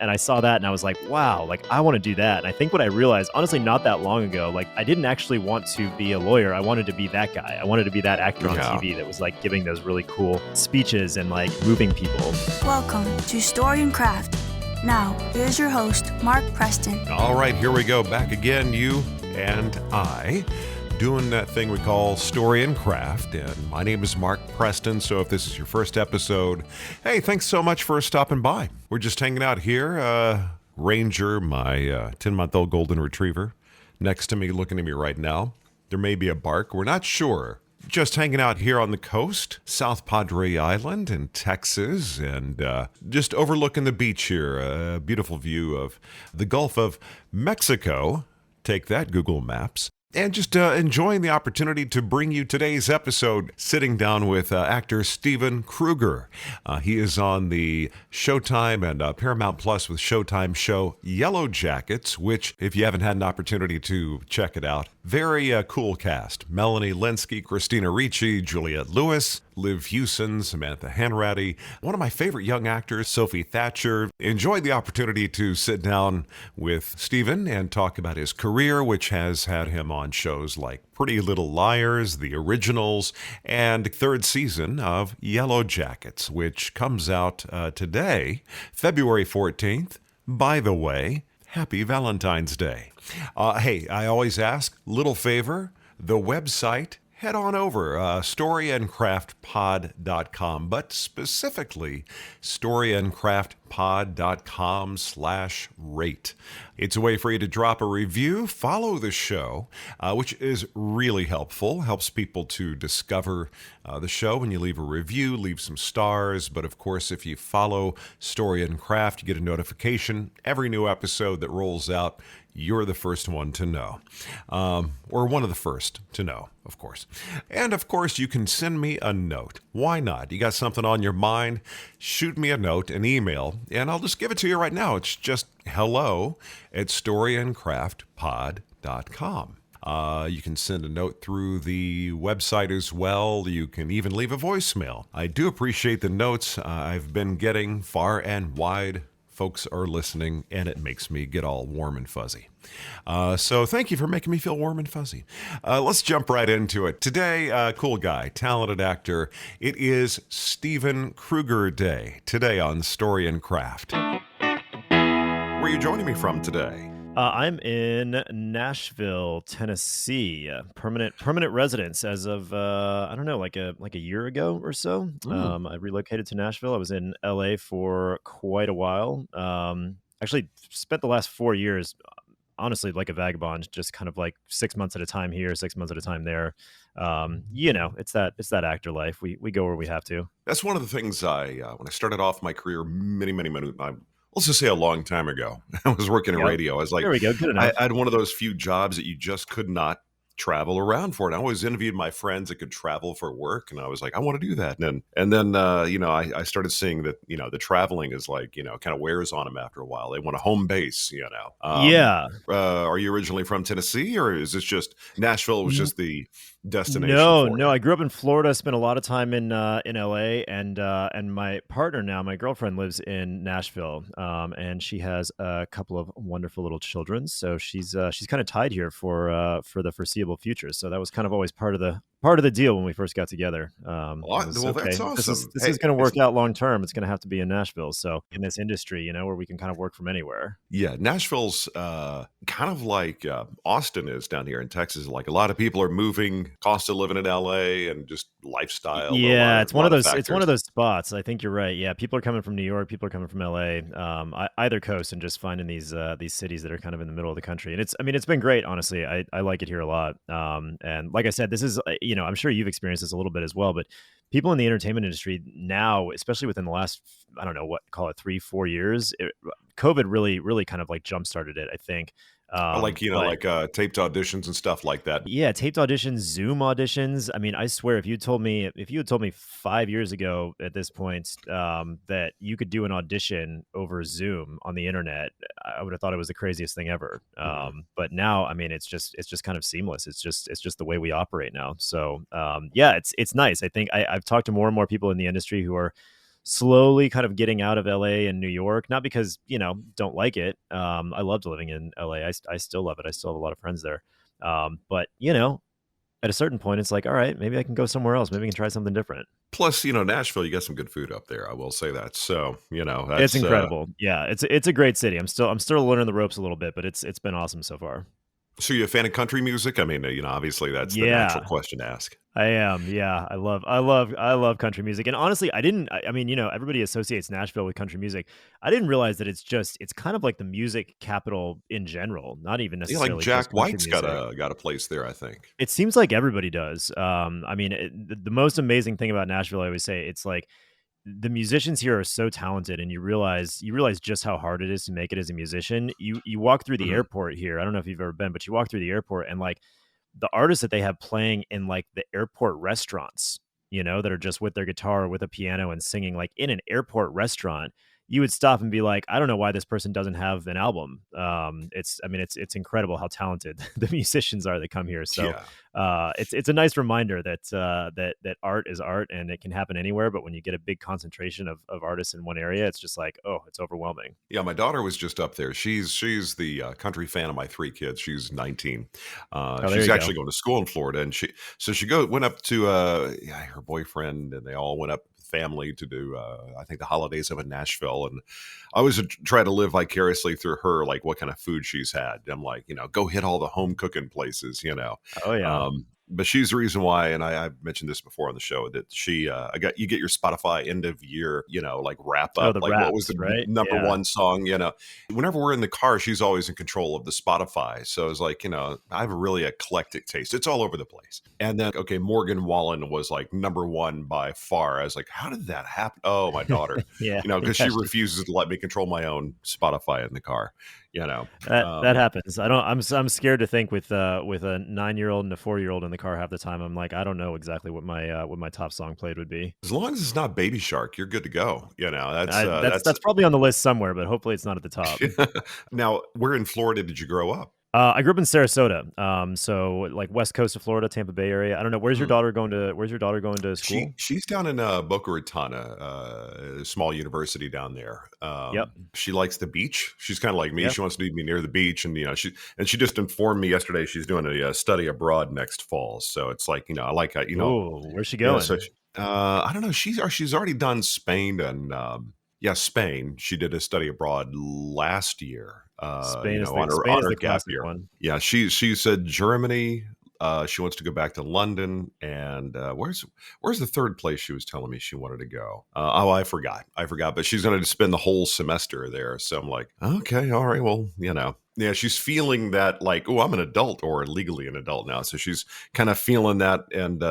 And I saw that and I was like, wow, like I want to do that. And I think what I realized, honestly, not that long ago, like I didn't actually want to be a lawyer. I wanted to be that guy. I wanted to be that actor on Yeah. TV that was like giving those really cool speeches and like moving people. Welcome to Story and Craft. Now, here's your host, Mark Preston. All right, here we go. Back again, you and I, doing that thing we call Story and Craft. And my name is Mark Preston. So if this is your first episode, hey, thanks so much for stopping by. We're just hanging out here. Ranger, my 10-month-old golden retriever, next to me, looking at me right now. There may be a bark. We're not sure. Just hanging out here on the coast, South Padre Island in Texas, and just overlooking the beach here. A beautiful view of the Gulf of Mexico. Take that, Google Maps. And just enjoying the opportunity to bring you today's episode, sitting down with actor Steven Krueger. He is on the Showtime and Paramount Plus with Showtime show Yellowjackets, which, if you haven't had an opportunity to check it out, very cool cast. Melanie Linsky, Christina Ricci, Juliette Lewis, Liv Hewson, Samantha Hanratty, one of my favorite young actors, Sophie Thatcher. Enjoyed the opportunity to sit down with Steven and talk about his career, which has had him on shows like Pretty Little Liars, The Originals, and third season of Yellowjackets, which comes out today, February 14th. By the way, happy Valentine's Day. Hey, I always ask, little favor, the website, head on over, storyandcraftpod.com, but specifically storyandcraftpod.com/rate. It's a way for you to drop a review, follow the show, which is really helpful, helps people to discover the show. When you leave a review, leave some stars, but of course, if you follow Story and Craft, you get a notification every new episode that rolls out. You're the first one to know, or one of the first to know, of course. And of course, you can send me a note. Why not? You got something on your mind? Shoot me a note, an email, and I'll just give it to you right now. It's just hello@storyandcraftpod.com. You can send a note through the website as well. You can even leave a voicemail. I do appreciate the notes I've been getting far and wide. Folks are listening, and it makes me get all warm and fuzzy. So thank you for making me feel warm and fuzzy. Let's jump right into it. Today, cool guy, talented actor. It is Steven Krueger Day. Today on Story and Craft. Where are you joining me from today? I'm in Nashville, Tennessee, permanent residence as of I don't know, like a year ago or so. I relocated to Nashville. I was in LA for quite a while. Actually spent the last 4 years, honestly, like a vagabond, just kind of like 6 months at a time here, 6 months at a time there. It's that actor life. We go where we have to. That's one of the things when I started off my career many, let's just say a long time ago, I was working in radio. I was like, there we go. Good enough. I had one of those few jobs that you just could not travel around for. And I always interviewed my friends that could travel for work. And I was like, I want to do that. And then I started seeing that, the traveling is like, kind of wears on them after a while. They want a home base, Yeah. Are you originally from Tennessee, or is this just Nashville was just the destination? No. I grew up in Florida, spent a lot of time in LA, and my partner now, my girlfriend, lives in Nashville, and she has a couple of wonderful little children. So she's kind of tied here for the foreseeable future. So that was kind of always part of the deal when we first got together. Well, that's awesome. This is going to work out long term. It's going to have to be in Nashville. So in this industry, where we can kind of work from anywhere. Yeah, Nashville's kind of like Austin is down here in Texas. Like a lot of people are moving, cost of living in LA, and just lifestyle. Yeah, it's one of those. It's one of those spots. I think you're right. Yeah, people are coming from New York. People are coming from LA, either coast, and just finding these cities that are kind of in the middle of the country. And it's been great, honestly. I like it here a lot. And like I said, this is I'm sure you've experienced this a little bit as well, but people in the entertainment industry now, especially within the last, I don't know, call it 3-4 years, COVID really kind of like jump started it, I think. Taped auditions and stuff like that. Yeah, taped auditions, Zoom auditions. I mean, I swear, if you had told me 5 years ago at this point that you could do an audition over Zoom on the internet, I would have thought it was the craziest thing ever. But now, I mean, it's just kind of seamless. It's just the way we operate now. So yeah, it's nice. I think I've talked to more and more people in the industry who are slowly kind of getting out of LA and New York, not because, don't like it. I loved living in LA. I still love it. I still have a lot of friends there. But, at a certain point, it's like, all right, maybe I can go somewhere else. Maybe I can try something different. Plus, Nashville, you got some good food up there. I will say that. So, It's that's incredible. Yeah, it's a great city. I'm still learning the ropes a little bit, but it's been awesome so far. so you a fan of country music? I mean, obviously that's the natural Yeah. question to ask. I am. Yeah. I love country music. And honestly, I mean, everybody associates Nashville with country music. I didn't realize that it's kind of like the music capital in general, not even Yeah, like necessarily just Jack country White's got music. a place there, I think. It seems like everybody does. I mean, the most amazing thing about Nashville, I always say, it's like the musicians here are so talented, and you realize just how hard it is to make it as a musician. You walk through the Mhm. airport here. I don't know if you've ever been, but you walk through the airport, and like the artists that they have playing in like the airport restaurants, that are just with their guitar or with a piano and singing like in an airport restaurant, you would stop and be like, I don't know why this person doesn't have an album. I mean, it's incredible how talented the musicians are that come here. So Yeah. it's a nice reminder that art is art and it can happen anywhere. But when you get a big concentration of artists in one area, it's just like, oh, it's overwhelming. Yeah, my daughter was just up there. She's the country fan of my three kids. She's 19. Oh, there She's you go. actually going to school in Florida, and she went up to yeah, her boyfriend, and they all went up family to do I think the holidays up in Nashville. And I was trying to live vicariously through her, like what kind of food she's had. I'm like, go hit all the home cooking places. Oh yeah. But she's the reason why, and I mentioned this before on the show, that you get your Spotify end of year, like wrap Oh, up, the like what was raps, the right? number Yeah. one song. Whenever we're in the car, she's always in control of the Spotify. So it's like, I have a really eclectic taste. It's all over the place. And then, okay, Morgan Wallen was like number one by far. I was like, how did that happen? Oh, my daughter, Yeah. because Yeah. she refuses to let me control my own Spotify in the car, you know. That Um, happens. I don't. I'm scared to think with a 9-year-old and a 4-year-old in the car half the time. I'm like, I don't know exactly what my top song played would be. as long as it's not Baby Shark, you're good to go. That's That's probably on the list somewhere, but hopefully it's not at the top. Now, where in Florida did you grow up? I grew up in Sarasota, so like west coast of Florida, Tampa Bay area. I don't know. Where's your daughter going to school? She's down in Boca Raton, a small university down there. Yep. She likes the beach. She's kind of like me. Yeah. She wants to be near the beach, and she just informed me yesterday she's doing a study abroad next fall. So it's like I like Ooh, where's she yeah. So going? I don't know. She's already done Spain and yeah, Spain. She did a study abroad last year. On her Spain is the gap classic year. one. Yeah, she said Germany. She wants to go back to London, and where's the third place she was telling me she wanted to go? Oh, I forgot. But she's going to spend the whole semester there. So I'm like, okay, all right, well, yeah, she's feeling that like, oh, I'm an adult or legally an adult now. So she's kind of feeling that and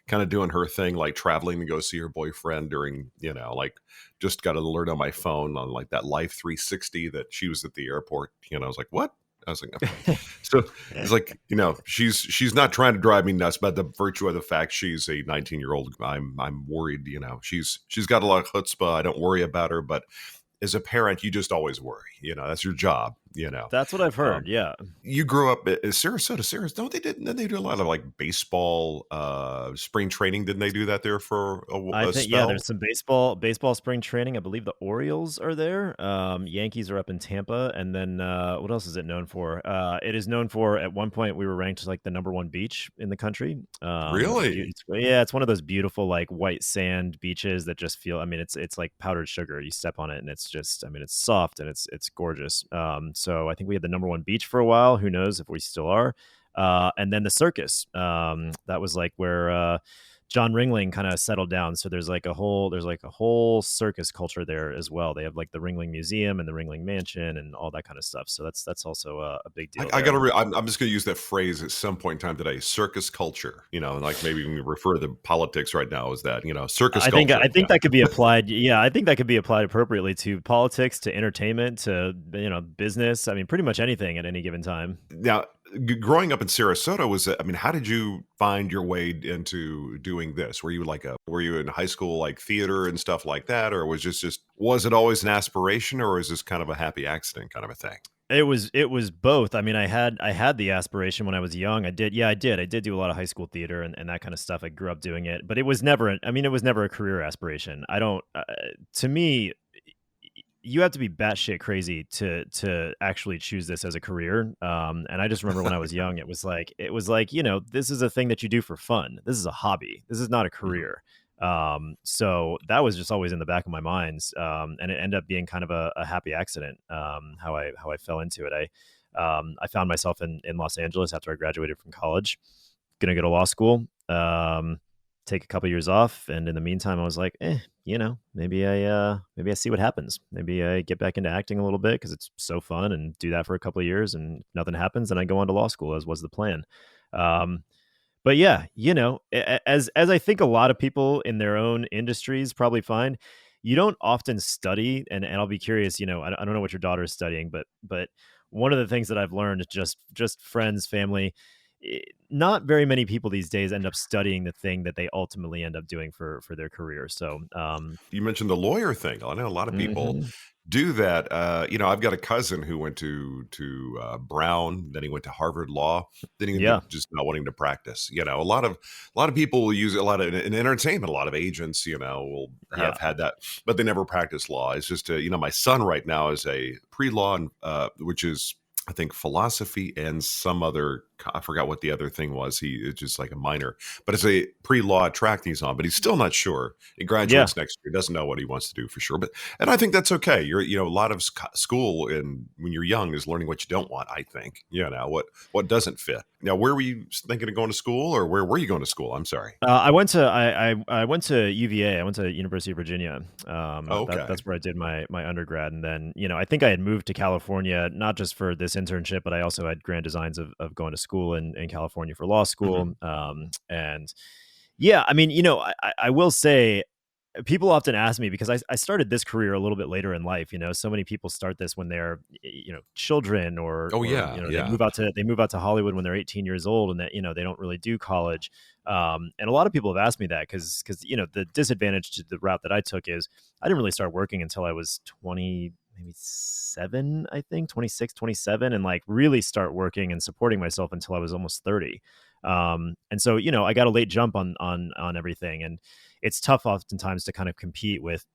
kind of doing her thing, like traveling to go see her boyfriend during, like just got an alert on my phone on like that Life 360 that she was at the airport. I was like, what? I was like, okay. So it's like, she's not trying to drive me nuts, but the virtue of the fact she's a 19-year-old, I'm worried, she's got a lot of chutzpah. I don't worry about her, but as a parent, you just always worry, that's your job. That's what I've Um, heard. Yeah. you grew up in Sarasota. Don't didn't they do a lot of like baseball, spring training? Didn't they do that there for I a think yeah, spell? there's some baseball spring training. I believe the Orioles are there. Yankees are up in Tampa, and then what else is it known for? It is known for at one point we were ranked like the number one beach in the country. Really? Yeah, it's one of those beautiful like white sand beaches that just feel. I mean, it's like powdered sugar. You step on it, and it's just. I mean, it's soft and it's gorgeous. So I think we had the number one beach for a while. Who knows if we still are? And then the circus. That was like where John Ringling kind of settled down. So there's like a whole circus culture there as well. They have like the Ringling Museum and the Ringling Mansion and all that kind of stuff. So that's also a big deal I gotta. there. I'm just gonna use that phrase at some point in time today. Circus culture. Like maybe when we refer to the politics right now as that. Circus I think culture. I think that could be applied. Yeah, I think that could be applied appropriately to politics, to entertainment, to business. I mean, pretty much anything at any given time. Now, growing up in Sarasota I mean, how did you find your way into doing this? Were you in high school like theater and stuff like that, or was it always an aspiration, or is this kind of a happy accident kind of a thing? It was both. I mean, I had the aspiration when I was young. I did do a lot of high school theater and that kind of stuff. I grew up doing it, but it was never I mean, it was never a career aspiration. I don't to me you have to be batshit crazy to actually choose this as a career. And I just remember when I was young, it was like, this is a thing that you do for fun. This is a hobby. This is not a Mhm. career. So that was just always in the back of my mind. And it ended up being kind of a happy accident. How I fell into it. I found myself in Los Angeles after I graduated from college, gonna go to law school. Take a couple years off, and in the meantime, I was like, maybe I see what happens. Maybe I get back into acting a little bit because it's so fun, and do that for a couple of years, and if nothing happens, then I go on to law school, as was the plan. Um, but yeah, as I think a lot of people in their own industries probably find, you don't often study, and I'll be curious. I don't know what your daughter is studying, but one of the things that I've learned is just friends, family. Not very many people these days end up studying the thing that they ultimately end up doing for their career. So, You mentioned the lawyer thing. I know a lot of people mhm. do that. I've got a cousin who went to Brown, then he went to Harvard Law, then he ended up Yeah, just not wanting to practice. A lot of people will use it a lot in entertainment. A lot of agents, will have yeah, had that, but they never practice law. It's just, my son right now is a pre-law, which is, I think, philosophy and some other. I forgot what the other thing was. It's just like a minor, but it's a pre-law track he's on. But he's still not sure. He yeah. graduates next year. Doesn't know what he wants to do for sure. And I think that's okay. A lot of school and when you're young is learning what you don't want. I think what doesn't fit. Now, where were you thinking of going to school, or where were you going to school? I'm sorry. I went to UVA. I went to University of Virginia. Okay. That's where I did my undergrad, and then I think I had moved to California not just for this internship, but I also had grand designs of going to school in California for law Hmm. school. And yeah, I mean, I will say people often ask me because I started this career a little bit later in life. So many people start this when they're children, or Oh or yeah, they yeah. move out to Hollywood when they're 18 years old, and that they don't really do college. And a lot of people have asked me that because the disadvantage to the route that I took is I didn't really start working until I was 20, maybe 7, I think 26, 27, and like really start working and supporting myself until I was almost 30. And so I got a late jump on everything, and it's tough oftentimes to kind of compete with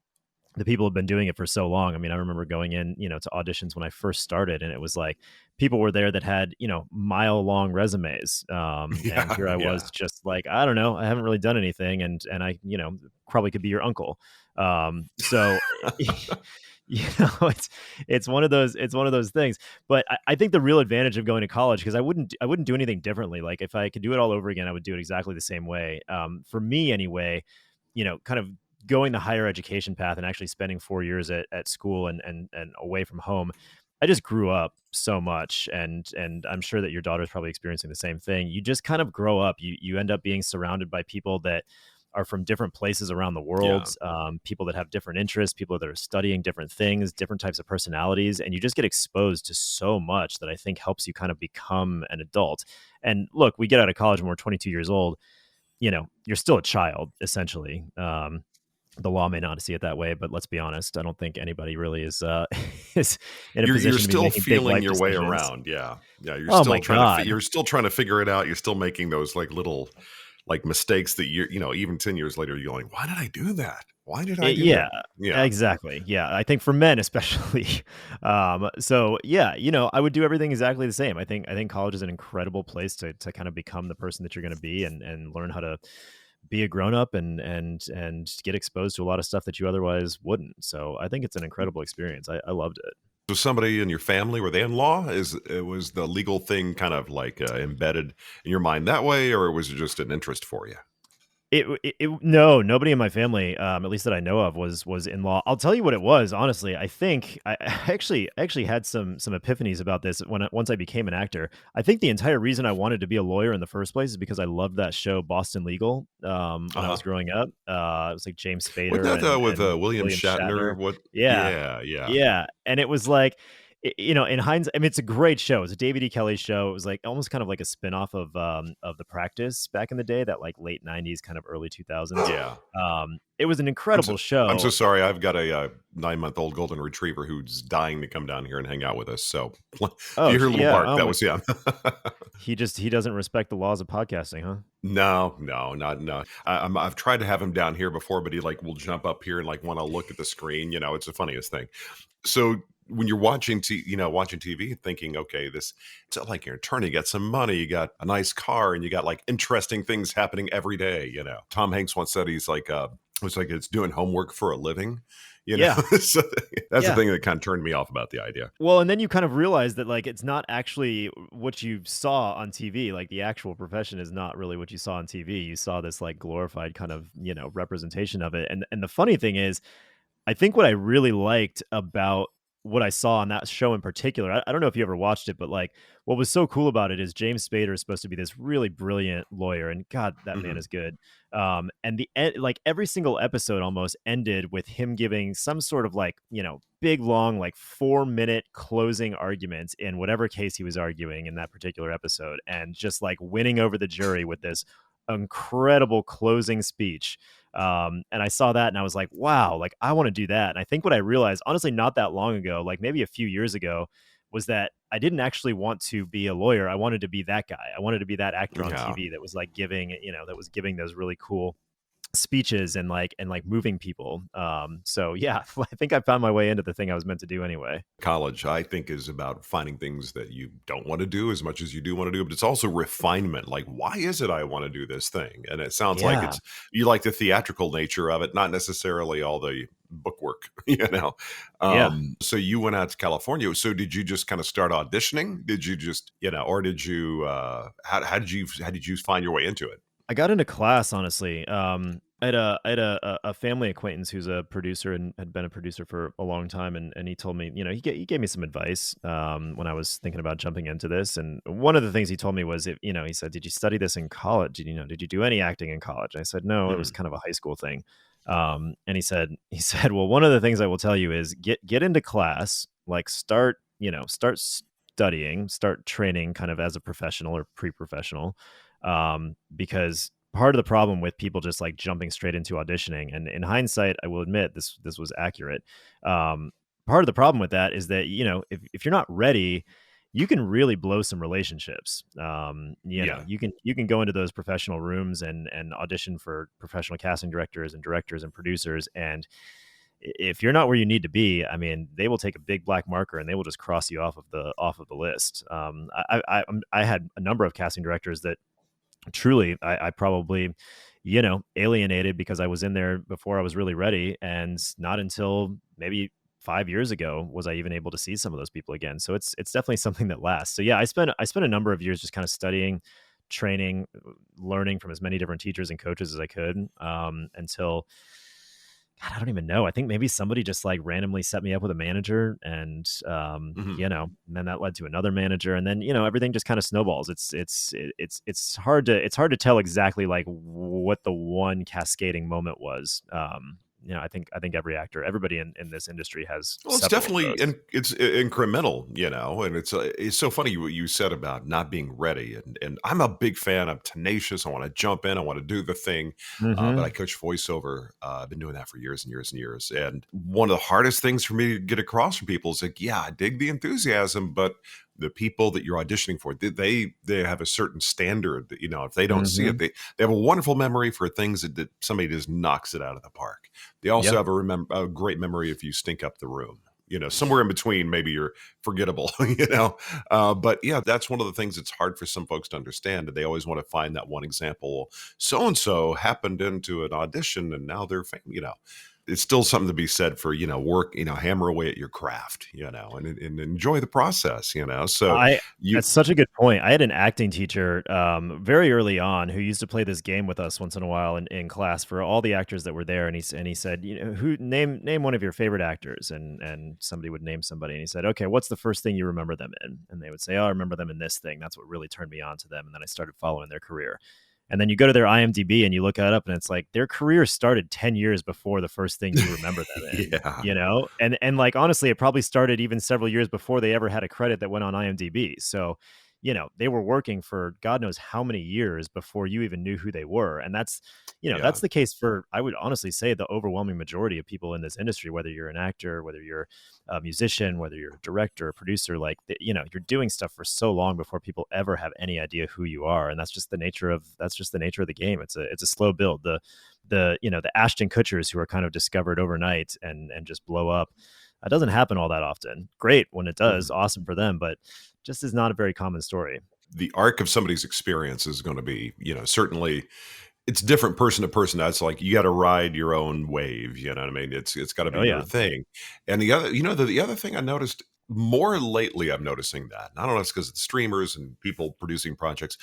the people who've been doing it for so long. I mean, I remember going in, to auditions when I first started, and it was like people were there that had, mile long resumes. And Yeah, here I was yeah. just like, I don't know, I haven't really done anything. And I, probably could be your uncle. So, it's one of those things. But I think the real advantage of going to college, because I wouldn't do anything differently. Like if I could do it all over again, I would do it exactly the same way. For me anyway, kind of going the higher education path and actually spending 4 years at school and away from home, I just grew up so much, and I'm sure that your daughter's probably experiencing the same thing. You just kind of grow up. You end up being surrounded by people that are from different places around the world, Yeah. people that have different interests, people that are studying different things, different types of personalities, and you just get exposed to so much that I think helps you kind of become an adult. And look, we get out of college when we're 22 years old. You're still a child essentially. The law may not see it that way, but let's be honest. I don't think anybody really is is in a You're position to be still making big feeling life your way decisions. around. Yeah. Yeah, Oh my god. you're still trying to figure it out. You're still making those like little like mistakes that even 10 years later you're going, "Why did I do that? Why did I do that?" Yeah, Yeah. exactly. Yeah, I think for men especially. So yeah, I would do everything exactly the same. I think college is an incredible place to kind of become the person that you're going to be, and learn how to be a grown up, and get exposed to a lot of stuff that you otherwise wouldn't. So I think it's an incredible experience. I loved it. So somebody in your family, were they in law? Was the legal thing kind of like embedded in your mind that way, or was it just an interest for you? No, nobody in my family, at least that I know of, was in law. I'll tell you what it was. Honestly, I think I actually had some epiphanies about this once I became an actor. I think the entire reason I wanted to be a lawyer in the first place is because I loved that show Boston Legal. Uh When I huh. was growing up, it was like James Wasn't Spader that and with and William William Shatner? Shatner. What? Yeah, Yeah, yeah. yeah, and it was like In hindsight, I mean, it's a great show. It's a David E. Kelly show. It was like almost kind of like a spinoff of The Practice back in the day, that like late '90s, kind of early 2000s. Yeah. It was an incredible I'm so show. sorry. I've got a 9-month-old golden retriever who's dying to come down here and hang out with us. So if you Oh, hear a little yeah. bark, Oh that my, was him. he doesn't respect the laws of podcasting, huh? No, no, not no. I've tried to have him down here before, but he like will jump up here and like want to look at the screen. It's the funniest thing. So when you're watching, watching TV, thinking, okay, this it's not like you're an attorney. You got some money, you got a nice car, and you got like interesting things happening every day. Tom Hanks once said he's like, it's like it's doing homework for a living. Yeah. So that's the Yeah. thing that kind of turned me off about the idea. Well, and then you kind of realize that like it's not actually what you saw on TV. Like the actual profession is not really what you saw on TV. You saw this like glorified kind of, representation of it. And the funny thing is, I think what I really liked about what I saw on that show in particular, I don't know if you ever watched it, but like what was so cool about it is James Spader is supposed to be this really brilliant lawyer, and God, that man Hmm. is good. And like every single episode almost ended with him giving some sort of like big long like 4-minute closing arguments in whatever case he was arguing in that particular episode, and just like winning over the jury with this incredible closing speech. And I saw that and I was like, wow, like I want to do that. And I think what I realized, honestly, not that long ago, like maybe a few years ago, was that I didn't actually want to be a lawyer. I wanted to be that guy. I wanted to be that actor on Yeah. TV that was like that was giving those really cool speeches and moving people. So yeah, I think I found my way into the thing I was meant to do anyway. College, I think, is about finding things that you don't want to do as much as you do want to do, but it's also refinement. Like, why is it I want to do this thing? And it sounds like Yeah. you like the theatrical nature of it, not necessarily all the bookwork, Yeah. So you went out to California. So did you just kind of start auditioning? Did you just, or did you, how did you find your way into it? I got into class, honestly. I had a family acquaintance who's a producer and had been a producer for a long time, and he told me, he gave me some advice when I was thinking about jumping into this. And one of the things he told me was, he said, "Did you study this in college? Did you do any acting in college?" I said, "No, it was Mhm. kind of a high school thing." And he said, "Well, one of the things I will tell you is get into class, like start studying, start training, kind of as a professional or pre-professional." Because part of the problem with people just like jumping straight into auditioning, and in hindsight, I will admit this was accurate. Um, Part of the problem with that is that if you're not ready, you can really blow some relationships. Yeah. You can go into those professional rooms and audition for professional casting directors and producers, and if you're not where you need to be, I mean, they will take a big black marker and they will just cross you off of the list. I had a number of casting directors that truly I probably alienated because I was in there before I was really ready, and not until maybe 5 years ago was I even able to see some of those people again. So it's definitely something that lasts. So yeah, I spent a number of years just kind of studying, training, learning from as many different teachers and coaches as I could, until God, I don't even know. I think maybe somebody just like randomly set me up with a manager, and Mhm. and then that led to another manager, and then everything just kind of snowballs. It's hard to tell exactly like what the one cascading moment was. I think everybody in this industry has Well, it's several of definitely those. incremental, and it's so funny what you said about not being ready, and I'm a big fan. I'm tenacious. I want to jump in. I want to do the thing, but I Hmm. coach voiceover. I've been doing that for years and years and years, and one of the hardest things for me to get across from people is like, yeah, I dig the enthusiasm, but the people that you're auditioning for, they have a certain standard that if they don't see it, Hmm. they have a wonderful memory for things that somebody just knocks it out of the park. They also Yeah. have a great memory if you stink up the room. Somewhere in between, maybe you're forgettable. But yeah, that's one of the things that's hard for some folks to understand. That they always want to find that one example. So and so happened into an audition, and now they're famous. It's still something to be said for work. Hammer away at your craft. And enjoy the process. So I you. That's such a good point. I had an acting teacher very early on who used to play this game with us once in a while in class for all the actors that were there, and he said, who name one of your favorite actors, and somebody would name somebody, and he said, okay, what's the first thing you remember them in? And they would say, oh, I remember them in this thing. That's what really turned me on to them, and then I started following their career. And then you go to their IMDb and you look that up, and it's like their career started 10 years before the first thing you remember them in, Yeah. you know? And like honestly, it probably started even several years before they ever had a credit that went on IMDb. So, they were working for God knows how many years before you even knew who they were. And Yeah. that's the case for, I would honestly say, the overwhelming majority of people in this industry, whether you're an actor, whether you're a musician, whether you're a director, a producer, like, you're doing stuff for so long before people ever have any idea who you are. And that's just the nature of the game. It's a slow build. The Ashton Kutchers who are kind of discovered overnight and just blow up. That doesn't happen all that often. Great when it does, Mhm. awesome for them, but just is not a very common story. The arc of somebody's experience is going to be, certainly it's different person to person. That's like you got to ride your own wave. You know what I mean? It's got to be Oh your yeah. thing. And the other, the other thing I noticed more lately, I'm noticing that. And I don't know if it's because it's streamers and people producing projects.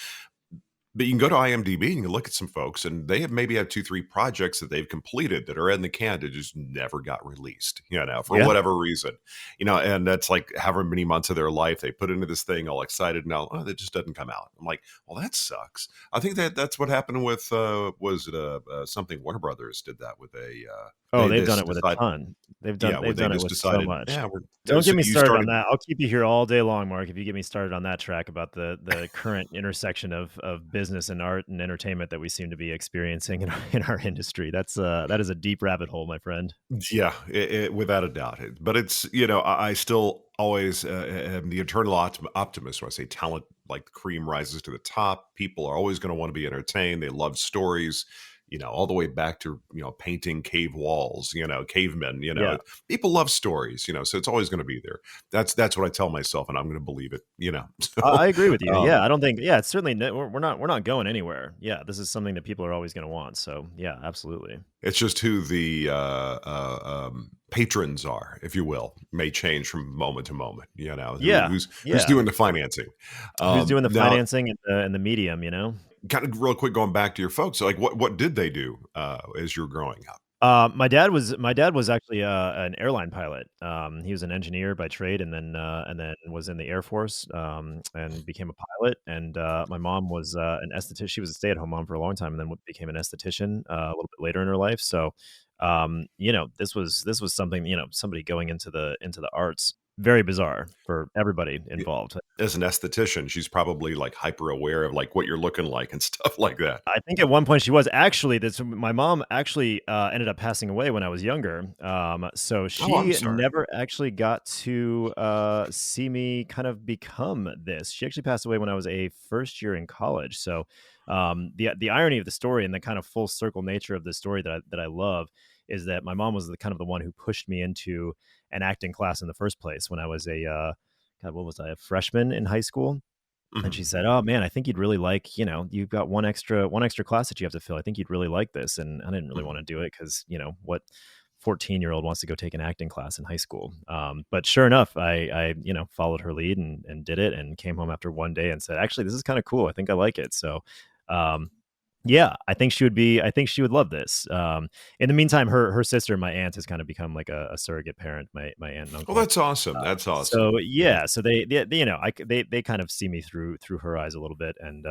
But you can go to IMDb and you can look at some folks, and they have maybe had 2, 3 projects that they've completed that are in the can that just never got released, for Yeah. whatever reason, and that's like however many months of their life they put into this thing all excited. Now, oh, that just doesn't come out. I'm like, well, that sucks. I think that's what happened with, was it something Warner Brothers did that with Oh, they they've done just it with a decide, ton. They've yeah, done where they've they done it just with so decided, much. yeah, Don't so get me you started on started, that. I'll keep you here all day long, Mark, if you get me started on that track about the current intersection of business and art and entertainment that we seem to be experiencing in our industry. That is a deep rabbit hole, my friend. yeah, without a doubt. But it's, I still always am the eternal optimist when I say talent like the cream rises to the top. People are always going to want to be entertained. They love stories, all the way back to, painting cave walls, cavemen, Yeah. people love stories, so it's always going to be there. That's what I tell myself, and I'm going to believe it. I So, agree with you. Yeah, um, I don't think yeah, it's certainly we're not going anywhere. Yeah, this is something that people are always gonna want. So, yeah, absolutely. it's just who the patrons are, if you will, may change from moment to moment. Yeah. Who's Yeah. doing the financing. Who's doing the Now, financing and the medium? kind of real quick, going back to your folks, like what did they do as you're growing up? My dad was actually an airline pilot. He was an engineer by trade, and then was in the Air Force, and became a pilot. And my mom was an esthetician. She was a stay-at-home mom for a long time, and then became an esthetician a little bit later in her life. So, this was something, somebody going into the arts. Very bizarre for everybody Y- involved. As an esthetician, she's probably like hyper aware of like what you're looking like and stuff like that. I think at one point she was actually this my mom actually, ended up passing away when I was younger, so Oh, I'm she sorry. never actually got to, see me kind of become this. She actually passed away when I was a first year in college, so, the irony of the story and the kind of full circle nature of the story that I love is that my mom was the kind of the one who pushed me into an acting class in the first place when I was God, what was I? A freshman in high school? And she Mhm. said, "Oh, man, I think you'd really like, you've got one extra class that you have to fill. I think you'd really like this." And I didn't really Mhm. wanna do it because what 14-year-old wants to go take an acting class in high school? But sure enough, I followed her lead and did it and came home after one day and said, "Actually, this is kinda cool. I think I like it." So, um, yeah, I think she would love this. In the meantime, her sister, my aunt, has kinda become like a surrogate parent, my aunt and Well, uncle. that's awesome. That's So awesome. Yeah. yeah, so they kind of see me through her eyes a little bit, and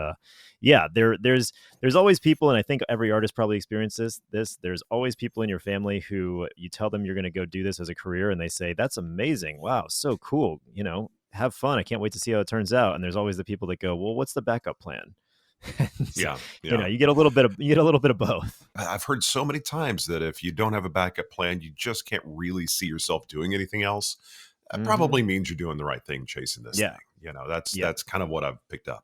yeah, there's always people, and I think every artist probably experiences this. There's always people in your family who you tell them you're going to go do this as a career, and they say that's amazing, wow, so cool, have fun. I can't wait to see how it turns out. And there's always the people that go, well, what's the backup plan? And, Yeah. Yeah. you get a little bit of both. I've heard so many times that if you don't have a backup plan, you just can't really see yourself doing anything else. That Hmm. probably means you're doing the right thing chasing this Yeah. thing. That's Yep. that's kind of what I've picked up.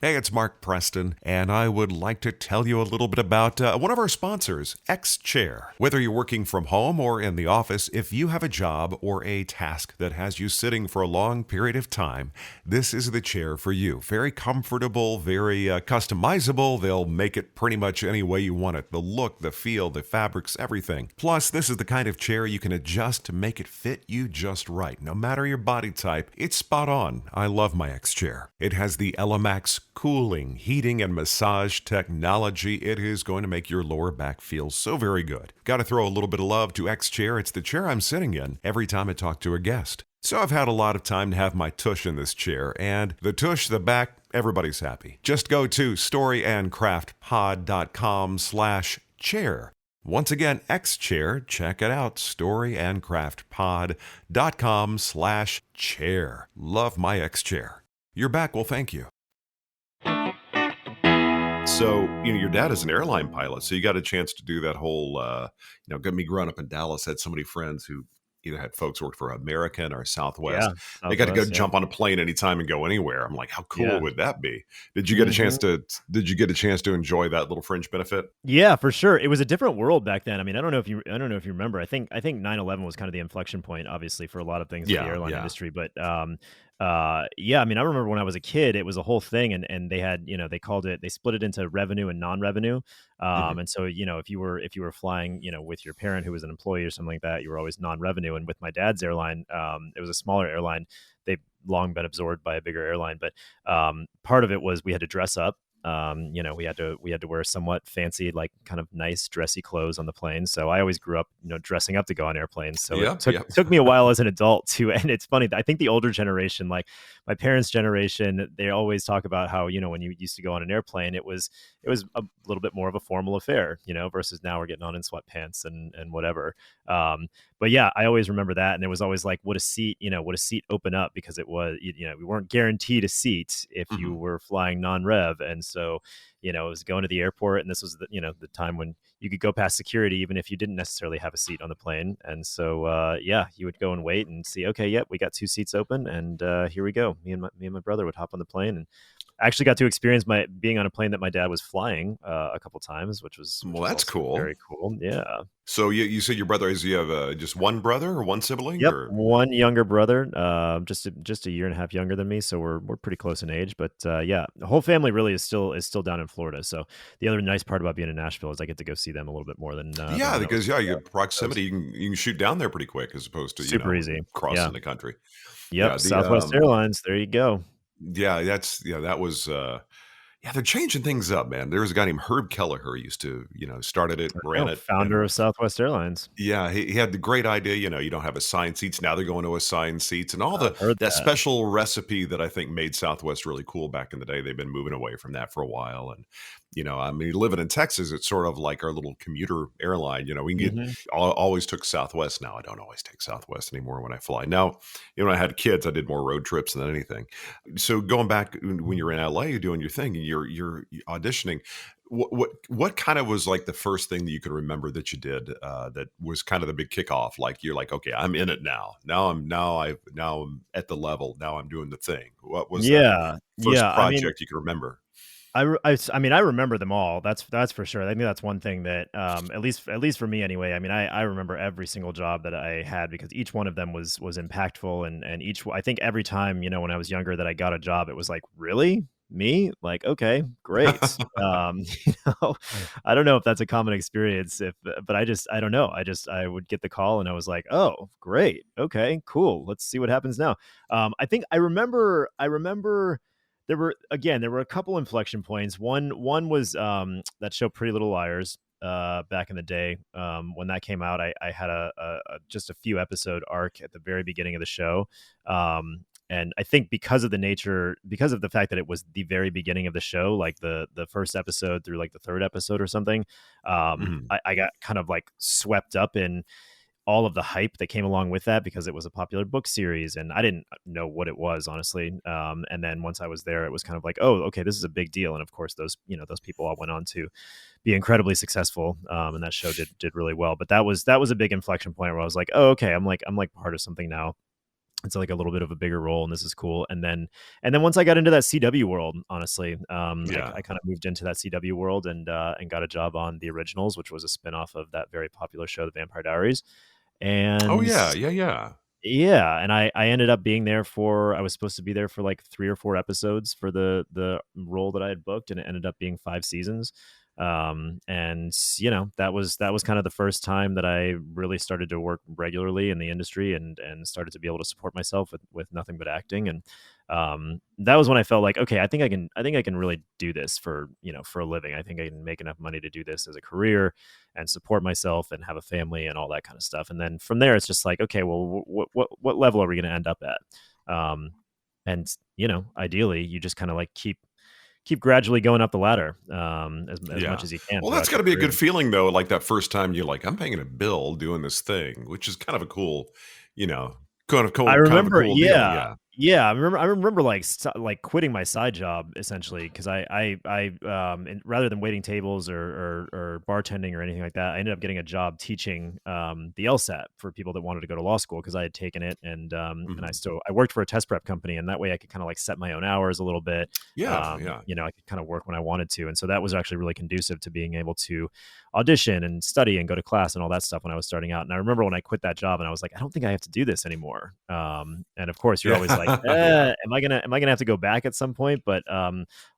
Hey, it's Mark Preston, and I would like to tell you a little bit about one of our sponsors, X Chair. Whether you're working from home or in the office, if you have a job or a task that has you sitting for a long period of time, this is the chair for you. Very comfortable, very customizable. They'll make it pretty much any way you want it. The look, the feel, the fabrics, everything. Plus, this is the kind of chair you can adjust to make it fit you just right. No matter your body type, it's spot on. I love my X Chair. It has the Elemax cooling, heating, and massage technology. It is going to make your lower back feel so very good. Got to throw a little bit of love to X Chair. It's the chair I'm sitting in every time I talk to a guest. So I've had a lot of time to have my tush in this chair, and the tush, the back, everybody's happy. Just go to storyandcraftpod.com/chair. Once again, X-Chair, check it out, storyandcraftpod.com/chair. Love my X-Chair. Your back will thank you. So, your dad is an airline pilot, so you got a chance to do that whole, got me growing up in Dallas, had so many friends who either had folks who worked for American or Southwest. Yeah, They got to go Southwest, yeah. jump on a plane anytime and go anywhere. I'm like, how cool Yeah. would that be? Mhm. Did you get a chance to enjoy that little fringe benefit? Yeah, for sure. It was a different world back then. I mean, I don't know if you remember. I think 9/11 was kind of the inflection point, obviously, for a lot of things for the Yeah, airline yeah. industry. But yeah, I mean, I remember when I was a kid, it was a whole thing, and they had, they split it into revenue and non-revenue. Mhm. And so, if you were flying, with your parent who was an employee or something like that, you were always non-revenue. And with my dad's airline, it was a smaller airline. They've long been absorbed by a bigger airline, but part of it was we had to dress up. We had to wear somewhat fancy, like kind of nice dressy clothes on the plane. So I always grew up, dressing up to go on airplanes. So it Yep, took yep. took me a while as an adult to, and it's funny. I think the older generation, like my parents' generation, they always talk about how, when you used to go on an airplane, it was a little bit more of a formal affair, versus now we're getting on in sweatpants and whatever. Um, but yeah, I always remember that, and there was always like, would a seat open up, because it was, we weren't guaranteed a seat if you Mhm. were flying non-rev, and so, it was going to the airport, and this was the time when you could go past security even if you didn't necessarily have a seat on the plane, and so yeah, you would go and wait and see, okay, yep, we got two seats open, and here we go. Me and my brother would hop on the plane, and I actually got to experience my being on a plane that my dad was flying a couple times, which was which Well, was that's also cool. very cool. Yeah. So you said your brother is you have just one brother or one sibling Yep, or one younger brother, just a year and a half younger than me, so we're pretty close in age. But yeah, the whole family really is still down in Florida. So the other nice part about being in Nashville is I get to go see them a little bit more than Yeah, when I was because yeah, yeah, your West proximity, Coast. you can shoot down there pretty quick as opposed to, Super easy. Yeah. crossing the country. Yeah, Yep. Southwest Airlines. There you go. that was yeah, they're changing things up, man. There was a guy named Herb Kelleher who used to, started it, ran No, it, founder and of Southwest Airlines. yeah, he had the great idea, you don't have assigned seats. Now they're going to assigned seats and all I've heard that that. special recipe that I think made Southwest really cool back in the day. They've been moving away from that for a while. And, I mean, living in Texas, it's sort of like our little commuter airline. We can get Hmm. always took Southwest. Now I don't always take Southwest anymore when I fly. Now, when I had kids, I did more road trips than anything. So going back when you're in LA, you're doing your thing and you're auditioning, what kind of was like the first thing that you could remember that you did that was kind of the big kickoff? Like you're like, okay, I'm in it now. Now I'm at the level. Now I'm doing the thing. What was that Yeah, first yeah. I mean, project you can remember? I mean, I remember them all. That's for sure. I think that's one thing that, at least for me anyway. I mean, I remember every single job that I had, because each one of them was impactful, and I think every time, when I was younger that I got a job, it was like, really, me, like, okay, great. I don't know if that's a common experience, but I don't know. I would get the call, and I was like, oh, great, okay, cool. Let's see what happens now. I think I remember there were a couple inflection points. One was that show Pretty Little Liars back in the day. When that came out, I had just a few episode arc at the very beginning of the show. And I think because of the fact that it was the very beginning of the show, like the first episode through like the third episode or something, Mhm. I got kind of like swept up in all of the hype that came along with that, because it was a popular book series, and I didn't know what it was, honestly. And then once I was there, it was kind of like, oh, okay, this is a big deal. And of course, those people all went on to be incredibly successful. And that show did really well. But that was a big inflection point where I was like, oh, okay, I'm like part of something now. It's like a little bit of a bigger role, and this is cool. And then once I got into that CW world, honestly, Yeah. I kind of moved into that CW world, and got a job on The Originals, which was a spinoff of that very popular show, The Vampire Diaries. Oh And yeah. Yeah. Yeah. yeah, and I ended up being there for, I was supposed to be there for like 3 or 4 episodes for the role that I had booked, and it ended up being 5 seasons. And that was kind of the first time that I really started to work regularly in the industry and started to be able to support myself with nothing but acting. And that was when I felt like, okay, I think I can really do this for, for a living. I think I can make enough money to do this as a career and support myself and have a family and all that kind of stuff. And then from there, it's just like, okay, well, what level are we going to end up at? And ideally, you just kind of like keep gradually going up the ladder, as much Yeah. as you can Well, that's throughout got your to be a career. good feeling though. Like that first time you're like, I'm paying a bill doing this thing, which is kind of a cool, you know, I kind of a remember, cool deal. yeah. Yeah. Yeah, I remember, like, like, quitting my side job essentially because and rather than waiting tables or bartending or anything like that, I ended up getting a job teaching, the LSAT for people that wanted to go to law school because I had taken it, and Mhm. I worked for a test prep company, and that way I could kinda, like, set my own hours a little bit. Yeah. Yeah. I could kinda work when I wanted to, and so that was actually really conducive to being able to audition and study and go to class and all that stuff when I was starting out. And I remember when I quit that job and I was like, I don't think I have to do this anymore. And of course, you're always like, Yeah. am I gonna have to go back at some point? But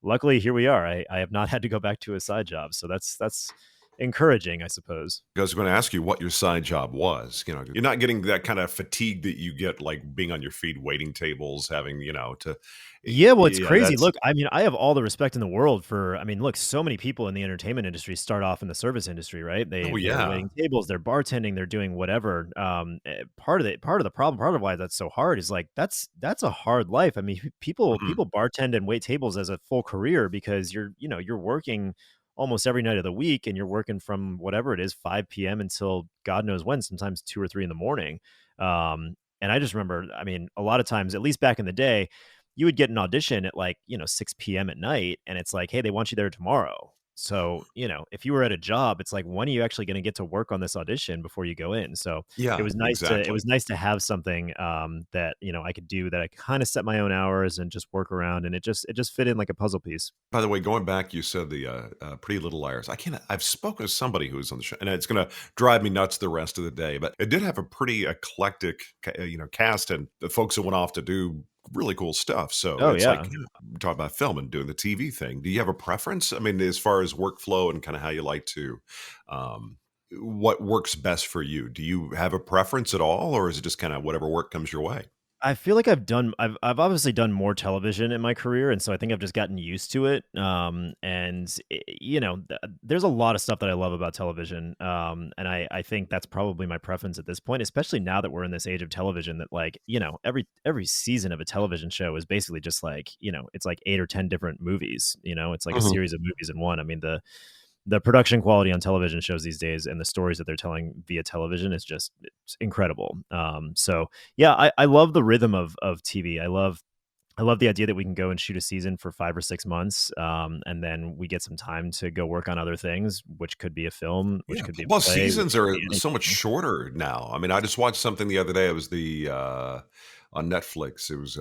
luckily, here we are. I have not had to go back to a side job, so that's encouraging, I suppose. I was going to ask you what your side job was. You're not getting that kind of fatigue that you get like being on your feet, waiting tables, having, Yeah, well, it's yeah, crazy. that's, Look, I mean, I have all the respect in the world for I mean, look, so many people in the entertainment industry start off in the service industry, right? oh, They're yeah. waiting tables, they're bartending, they're doing whatever. Part of the problem, part of why that's so hard is like that's a hard life. I mean, Mhm. people bartend and wait tables as a full career because you're working almost every night of the week and you're working from whatever it is, 5 p.m. until God knows when, sometimes 2 or 3 in the morning. And I just remember, I mean, a lot of times, at least back in the day, you would get an audition at like, 6 p.m. at night and it's like, hey, they want you there tomorrow. So, if you were at a job, it's like, when are you actually going to get to work on this audition before you go in? So Yeah, it exactly. was nice to have something that, I could do that I kind of set my own hours and just work around. And it just fit in like a puzzle piece. By the way, going back, you said the Pretty Little Liars. I've spoken to somebody who was on the show, and it's going to drive me nuts the rest of the day. But it did have a pretty eclectic, cast, and the folks that went off to do really cool stuff. So Oh it's like, yeah. talk about film and doing the TV thing. Do you have a preference? I mean, as far as workflow and kind of how you like to, um, what works best for you? Do you have a preference at all, or is it just kind of whatever work comes your way? I feel like I've obviously done more television in my career, and so I think I've just gotten used to it. There's a lot of stuff that I love about television, and I think that's probably my preference at this point, especially now that we're in this age of television. That like every season of a television show is basically just like it's like 8 or 10 different movies. It's like a Mhm. series of movies in one. I mean the production quality on television shows these days and the stories that they're telling via television is just it's incredible. So yeah, I love the rhythm of TV. I love the idea that we can go and shoot a season for 5 or 6 months, and then we get some time to go work on other things, which could be a film, which Yeah, could be well, a play, which seasons could are be so much anything. shorter now. I mean, I just watched something the other day. It was the on Netflix. It was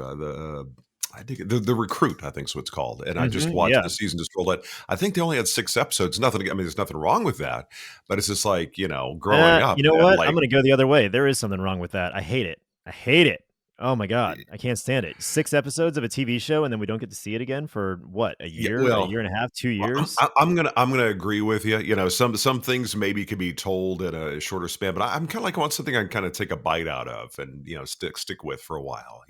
I think the Recruit, I think is what it's called. And I just watched Yeah. the season, just rolled it. I think they only had 6 episodes. Nothing. I mean, there's nothing wrong with that, but it's just like growing up You know and what? I'm like gonna go the other way. There is something wrong with that. I hate it. I hate it. Oh my god, I can't stand it. 6 episodes of a TV show, and then we don't get to see it again for what? yeah, A well, year and a half, 2 Well, years? I'm gonna agree with you. Some things maybe could be told in a shorter span, but I'm kind of like want something I can kind of take a bite out of and stick with for a while.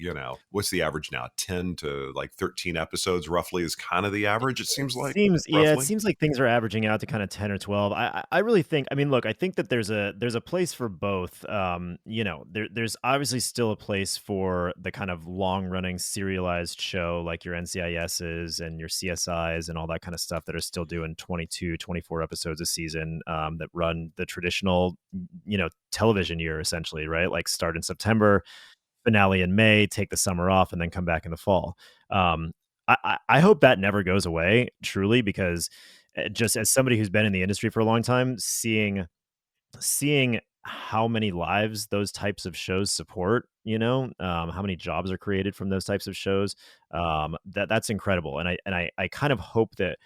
What's the average now? 10 to like 13 episodes roughly is kind of the average. It seems like It roughly. seems like things are averaging out to kinda 10 or 12. I really think I mean, look, I think that there's a place for both. There's obviously still a place for the kind of long-running serialized show like your NCISs and your CSIs and all that kinda stuff that are still doing 22, 24 episodes a season, that run the traditional, television year essentially, right? Like, start in September, finale in May, take the summer off, and then come back in the fall. Um, I hope that never goes away, truly, because just as somebody who's been in the industry for a long time, seeing how many lives those types of shows support, how many jobs are created from those types of shows, that's incredible. And I kind of hope that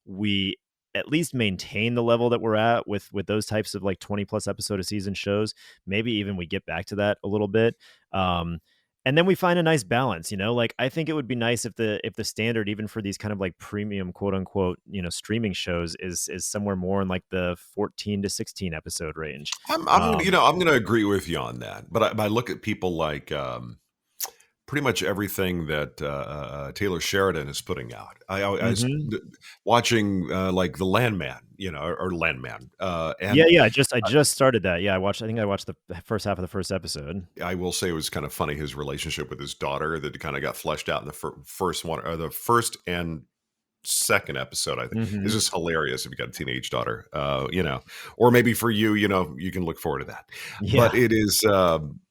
we at least maintain the level that we're at with those types of like 20 plus episode a season shows. Maybe even we get back to that a little bit. Um, and then we find a nice balance, like I think it would be nice if the standard, even for these kind of like premium quote unquote, streaming shows, is somewhere more in like the 14 to 16 episode range. I'm gonna agree with you on that. But I look at people like pretty much everything that Taylor Sheridan is putting out. I was Mhm. watching like the Landman, or Landman, Yeah, and yeah, I just started that. Yeah, I think I watched the first half of the first episode. I will say it was kind of funny his relationship with his daughter that kind of got fleshed out in the first one, or the first and second episode. I think is Mhm. just hilarious if you got a teenage daughter, or maybe for you, you can look forward to that. But Yeah, it is,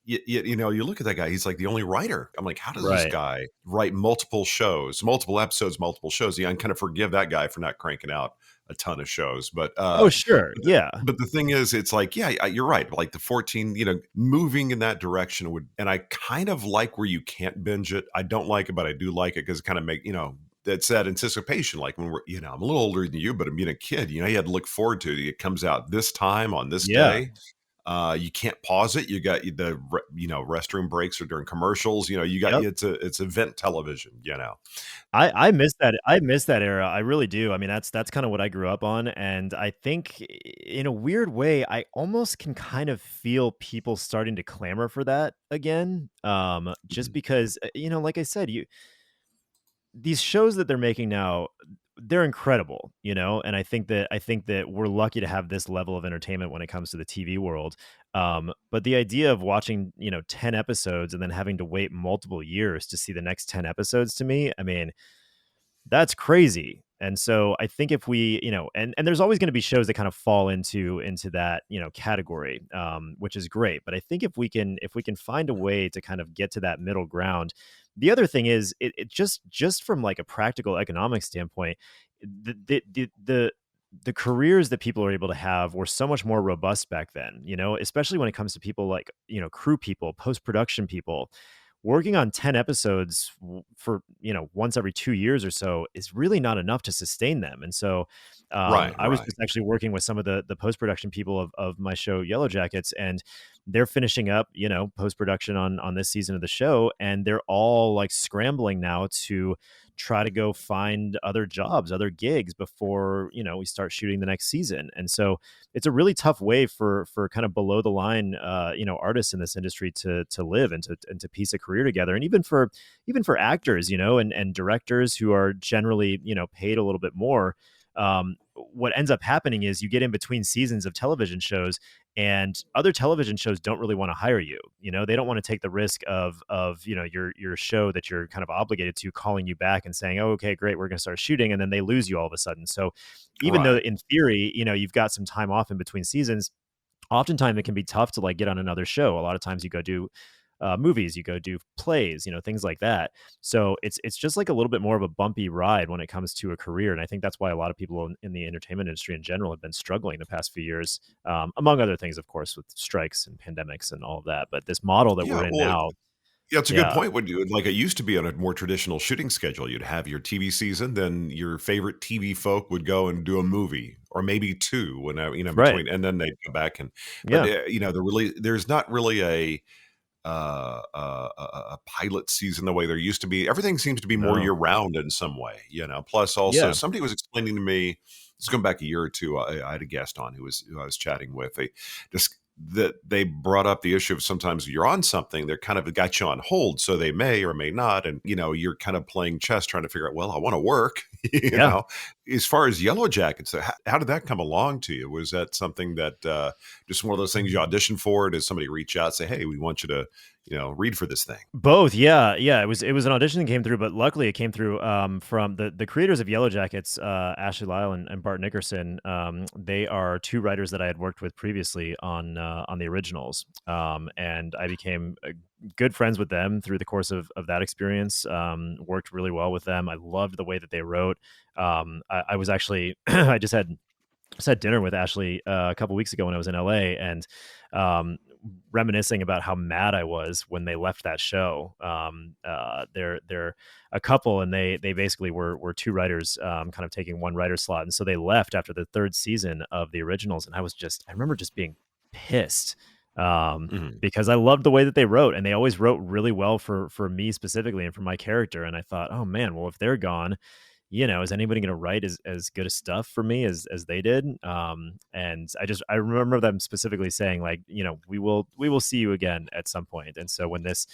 you look at that guy, he's like the only writer. I'm like, how does this right. guy write multiple shows, multiple episodes, multiple shows? Yeah, I can kind of forgive that guy for not cranking out a ton of shows, but Oh, sure, but the, yeah. but the thing is, it's like, yeah, you're right. Like the 14, moving in that direction would, and I kind of like where you can't binge it. I don't like it, but I do like it because it kind of that's that anticipation. Like when I'm a little older than you, but I'm being a kid, you had to look forward to it. It comes out this time on this Yeah. day. You can't pause it. You got restroom breaks or during commercials. You got Yep. it's event television. I miss that era, I really do. I mean, that's kinda what I grew up on, and I think in a weird way, I almost can kind of feel people starting to clamor for that again, just Mhm. because, like I said, you these shows that they're making now, they're incredible, and I think that we're lucky to have this level of entertainment when it comes to the TV world. But the idea of watching, 10 episodes and then having to wait multiple years to see the next 10 episodes, to me, I mean, that's crazy. And so I think if we, and there's always going to be shows that kind of fall into that, category, which is great. But I think if we can find a way to kind of get to that middle ground. The other thing is, it just from like a practical economic standpoint, the careers that people are able to have were so much more robust back then, especially when it comes to people like, crew people, post-production people. Working on 10 episodes for, once every 2 years or so is really not enough to sustain them. And so, Right, I was right. just actually working with some of the post-production people of my show Yellowjackets, and they're finishing up, post-production on this season of the show, and they're all like scrambling now to try to go find other jobs, other gigs before, we start shooting the next season. And so it's a really tough way for kind of below the line, artists in this industry to live and to piece a career together. And even for actors, and directors who are generally, paid a little bit more. What ends up happening is you get in between seasons of television shows, and other television shows don't really want to hire you. They don't want to take the risk of your show that you're kind of obligated to calling you back and saying, "Oh, okay, great, we're going to start shooting," and then they lose you all of a sudden. So even though Right. in theory, you've got some time off in between seasons, oftentimes it can be tough to like get on another show. A lot of times you go do movies, you go do plays, things like that. So it's just like a little bit more of a bumpy ride when it comes to a career, and I think that's why a lot of people in the entertainment industry in general have been struggling the past few years, among other things, of course, with strikes and pandemics and all of that. But this model that Yeah. we're in Well, now, yeah, it's a good yeah, point. When you like it used to be on a more traditional shooting schedule. You'd have your TV season, then your favorite TV folk would go and do a movie or maybe two when right, between, and then they'd come back but yeah, there's not really a pilot season the way there used to be. Everything seems to be more year no, round in some way. Plus, also yeah, somebody was explaining to me. It's going back a year or two. I had a guest on who I was chatting with. Just that they brought up the issue of sometimes you're on something, they're kind of got you on hold, so they may or may not, and you're kind of playing chess, trying to figure out. Well, I want to work. you yeah. know, as far as Yellow Jackets, how did that come along to you? Was that something that just one of those things you auditioned for? Did somebody reach out and say, "Hey, we want you to read for this thing"? Both, yeah, yeah. It was an audition that came through, but luckily it came through from the creators of Yellowjackets, Ashley Lyle and Bart Nickerson. They are two writers that I had worked with previously on the originals, and I became good friends with them through the course of that experience. Worked really well with them. I loved the way that they wrote. I was actually I just had dinner with Ashley a couple weeks ago when I was in LA, and um, reminiscing about how mad I was when they left that show. They're a couple, and they basically were two writers, kind of taking one writer slot, and so they left after the third season of the originals, and I remember just being pissed. Mhm. because I loved the way that they wrote, and they always wrote really well for me specifically and for my character. And I thought, oh man, well if they're gone, is anybody going to write as good a stuff for me as they did? And I remember them specifically saying like, we will see you again at some point. And so when this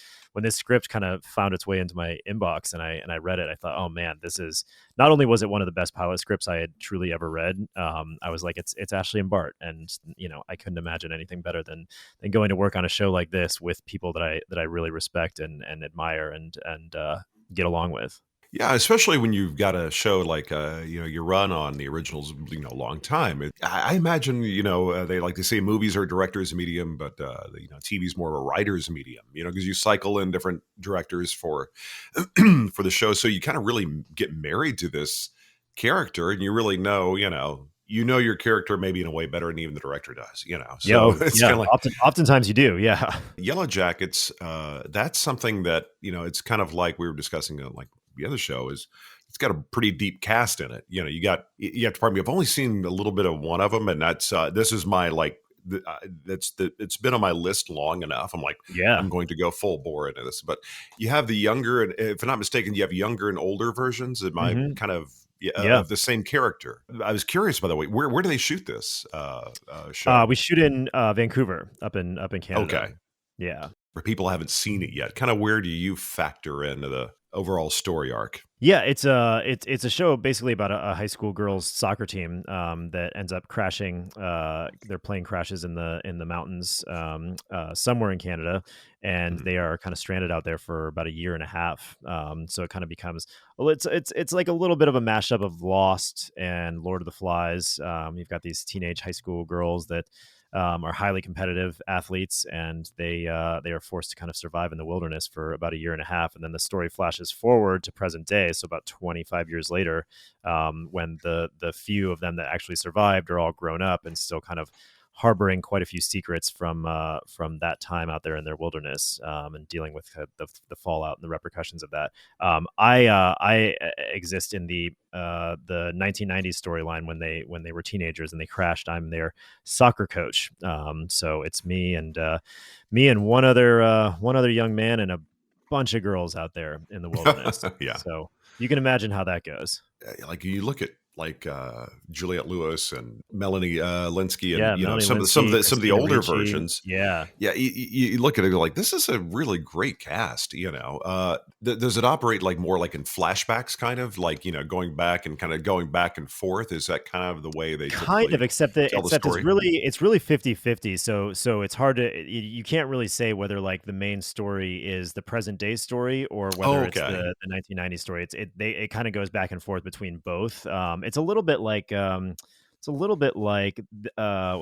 script kind of found its way into my inbox and I read it, I thought, oh man, this is not only was it one of the best pilot scripts I had truly ever read. I was like, it's Ashley and Bart, and I couldn't imagine anything better than going to work on a show like this with people that I really respect and admire and get along with. Yeah, especially when you've got a show like, you run on the originals, a long time. I imagine, they like to say movies are a director's medium, but, TV's more of a writer's medium, because you cycle in different directors for, for the show. So you kind of really get married to this character and you really know, your character maybe in a way better than even the director does, Yeah, So oh, it's yeah. kind of like Oftentimes you do, yeah. Yellowjackets. That's something that, it's kind of like we were discussing, like the other show is it's got a pretty deep cast in it. You have to pardon me. I've only seen a little bit of one of them, and this is my like it's been on my list long enough. I'm like, Yeah. I'm going to go full bore into this. But you have the younger, and if I'm not mistaken, you have younger and older versions. Am I Mhm. kind of Yeah. of the same character? I was curious, by the way, where do they shoot this show? We shoot in, Vancouver, up in Canada. Okay, Yeah. where people haven't seen it yet. Kind of where do you factor into the overall story arc? Yeah, it's a show basically about a high school girls soccer team that ends up crashing. Their plane crashes in the mountains somewhere in Canada, and Mhm. they are kind of stranded out there for about a year and a half. So it kind of becomes well, it's like a little bit of a mashup of Lost and Lord of the Flies. You've got these teenage high school girls that are highly competitive athletes, and they are forced to kind of survive in the wilderness for about a year and a half, and then the story flashes forward to present day, so about 25 years later, when the few of them that actually survived are all grown up and still kind of harboring quite a few secrets from that time out there in their wilderness, and dealing with the fallout and the repercussions of that. I exist in the 1990s storyline when they were teenagers and they crashed. I'm their soccer coach. So it's me and one other young man and a bunch of girls out there in the wilderness. Yeah. So you can imagine how that goes. Like you look at like Juliette Lewis and Melanie Linsky, and Yeah, Melanie some of Linsky, the Christina older Ricci. versions. Yeah. Yeah, you look at it like this is a really great cast. Does it operate like more like in flashbacks, kind of like going back and kind of going back and forth? Is that kind of the way they Kind of, typically except that tell the except it's story? really it's really 50-50. So it's hard to you can't really say whether like the main story is the present day story or Oh, whether it's okay. the 1990s story. It kind of goes back and forth between both. It's a little bit like was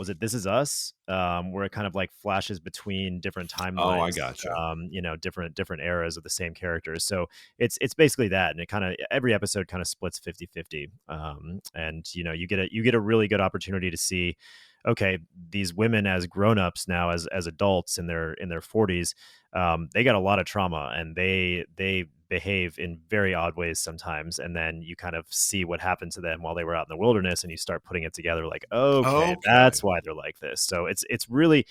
it This Is Us, where it kind of like flashes between different Oh, I timelines, gotcha. different eras of the same characters. So it's basically that, and it kind of every episode kind of splits 50-50. And you get a really good opportunity to see, okay, these women as grown-ups now, as adults in their 40s, they got a lot of trauma, and they behave in very odd ways sometimes, and then you kind of see what happened to them while they were out in the wilderness, and you start putting it together like, okay, Okay. that's why they're like this. So it's really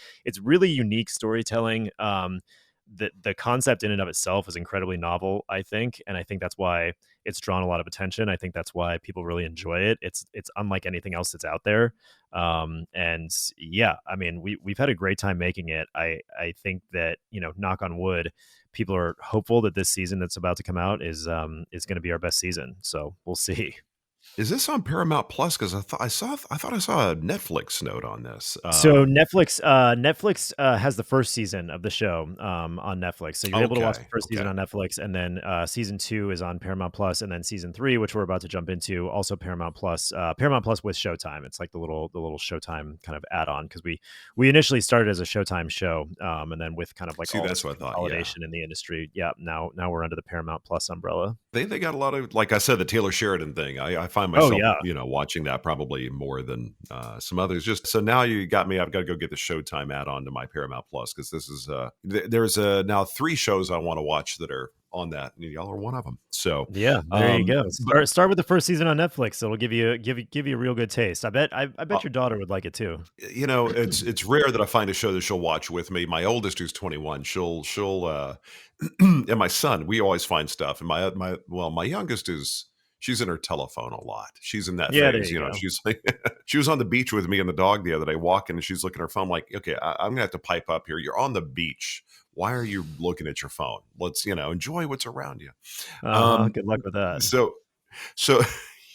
unique storytelling. The concept in and of itself is incredibly novel, I think, and I think that's why it's drawn a lot of attention. I think that's why people really enjoy it. It's unlike anything else that's out there. And yeah, I mean, we've had a great time making it. I think that, knock on wood, people are hopeful that this season that's about to come out is going to be our best season. So we'll see. Is this on Paramount Plus? Because I thought I saw a Netflix note on this. So Netflix has the first season of the show on Netflix. So you're able to watch the Okay. first season Okay. on Netflix, and then season 2 is on Paramount Plus, and then season 3, which we're about to jump into, also Paramount Plus. Paramount Plus with Showtime. It's like the little Showtime kind of add-on, because we initially started as a Showtime show, and then with kind of like See, all that's this what I thought. Yeah. consolidation in the industry, yeah, now we're under the Paramount Plus umbrella. They got a lot of, like I said, the Taylor Sheridan thing. I find Oh myself, yeah. watching that probably more than some others. Just so now you got me. I've got to go get the Showtime add on to my Paramount Plus, because this is there's now 3 shows I want to watch that are on that, and y'all are one of them. So, Yeah, there you go. but Start with the first season on Netflix. It'll give you a real good taste. I bet your daughter would like it too. it's rare that I find a show that she'll watch with me. My oldest, who's 21, she'll and my son, we always find stuff. And my youngest is she's in her telephone a lot. She's in that Yeah, there phase, you go. she's like she was on the beach with me and the dog the other day walking, and she's looking at her phone like, okay, I'm gonna have to pipe up here. You're on the beach. Why are you looking at your phone? Let's, enjoy what's around you. Uh-huh. Um, Good luck with that. so so,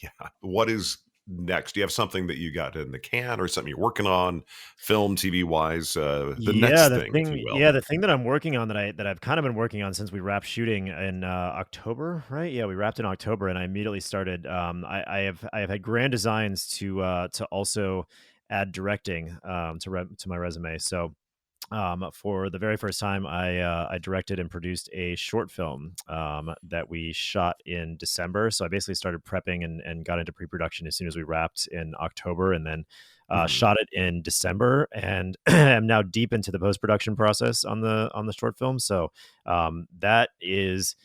yeah, what is next? Do you have something that you got in the can or something you're working on, film, TV wise? The Yeah, next the thing, if you thing will. yeah, the thing that I'm working on that I've kind of been working on since we wrapped shooting in October, right? Yeah, we wrapped in October and I immediately started I have had grand designs to also add directing to my resume. So for the very first time, I directed and produced a short film that we shot in December. So I basically started prepping and got into pre-production as soon as we wrapped in October, and then Mhm. shot it in December. And I'm now deep into the post-production process on the short film. So that is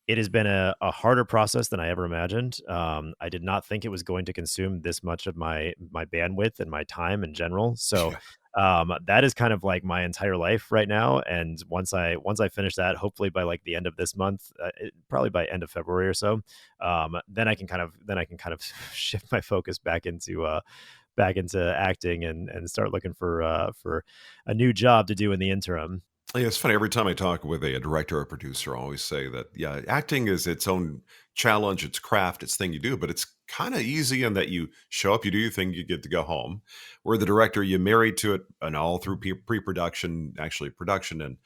it has been a harder process than I ever imagined. I did not think it was going to consume this much of my bandwidth and my time in general. So Yeah. that is kind of like my entire life right now. And once I finish that, hopefully by like the end of this month, probably by end of February or so, then I can kind of shift my focus back into acting and start looking for a new job to do in the interim. Yeah, it's funny. Every time I talk with a director or producer, I always say that, yeah, acting is its own challenge, its craft, its thing you do, but it's kind of easy in that you show up, you do your thing, you get to go home. Where the director, you're married to it and all through pre-production, actually production, and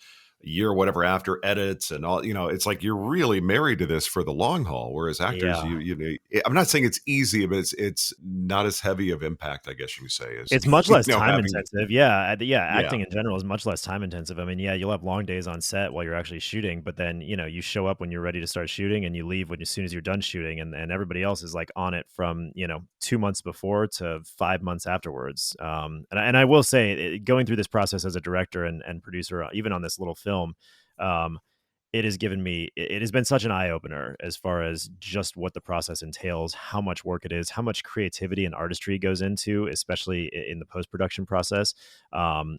a year or whatever after edits and all, it's like you're really married to this for the long haul. Whereas actors, Yeah. I'm not saying it's easy, but it's not as heavy of impact, I guess you could say, as It's much less time having, intensive. Yeah, yeah, yeah. acting in general is much less time intensive. I mean, yeah, you'll have long days on set while you're actually shooting, but then, you show up when you're ready to start shooting and you leave as soon as you're done shooting, and everybody else is like on it from, 2 months before to 5 months afterwards. And I will say going through this process as a director and producer, even on this little film, um, it has been such an eye opener as far as just what the process entails, how much work it is, how much creativity and artistry goes into, especially in the post production process. And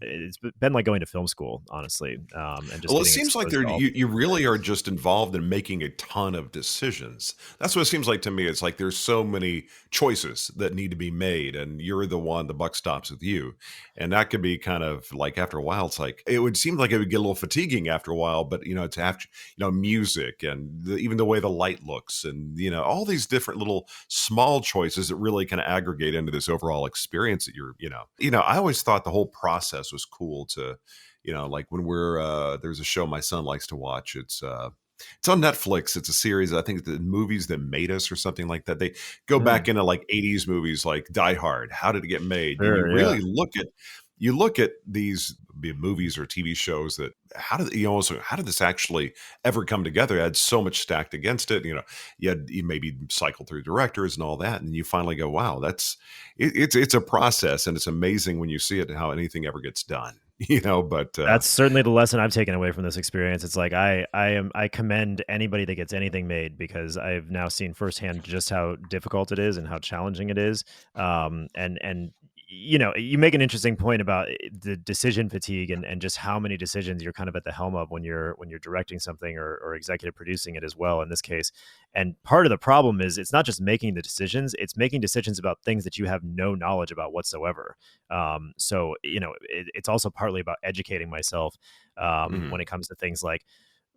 it's been like going to film school, honestly, and just Well, it getting seems like exposed to all the you different really are things. just involved in making a ton of decisions. That's what it seems like to me. It's like there's so many choices that need to be made, and you're the one, the buck stops with you. And that could be kind of like after a while, it's like it would seem like it would get a little fatiguing after a while, but it's after, music and even the way the light looks and, all these different little small choices that really kind of aggregate into this overall experience that I always thought the whole process was cool to, like when there's a show my son likes to watch. It's on Netflix. It's a series. I think the movies that made us or something like that. They go back Mm, into like 80s movies like Die Hard. How did it get made? And you sure, yeah. really look at these movies or TV shows that how did this actually ever come together? It had so much stacked against it. You maybe cycle through directors and all that, and you finally go, wow, it's a process, and it's amazing when you see it how anything ever gets done. But That's certainly the lesson I've taken away from this experience. It's like I commend anybody that gets anything made because I've now seen firsthand just how difficult it is and how challenging it is. And you make an interesting point about the decision fatigue and just how many decisions you're kind of at the helm of when you're directing something or executive producing it as well in this case. And part of the problem is it's not just making the decisions; it's making decisions about things that you have no knowledge about whatsoever. So it's also partly about educating myself mhm. when it comes to things like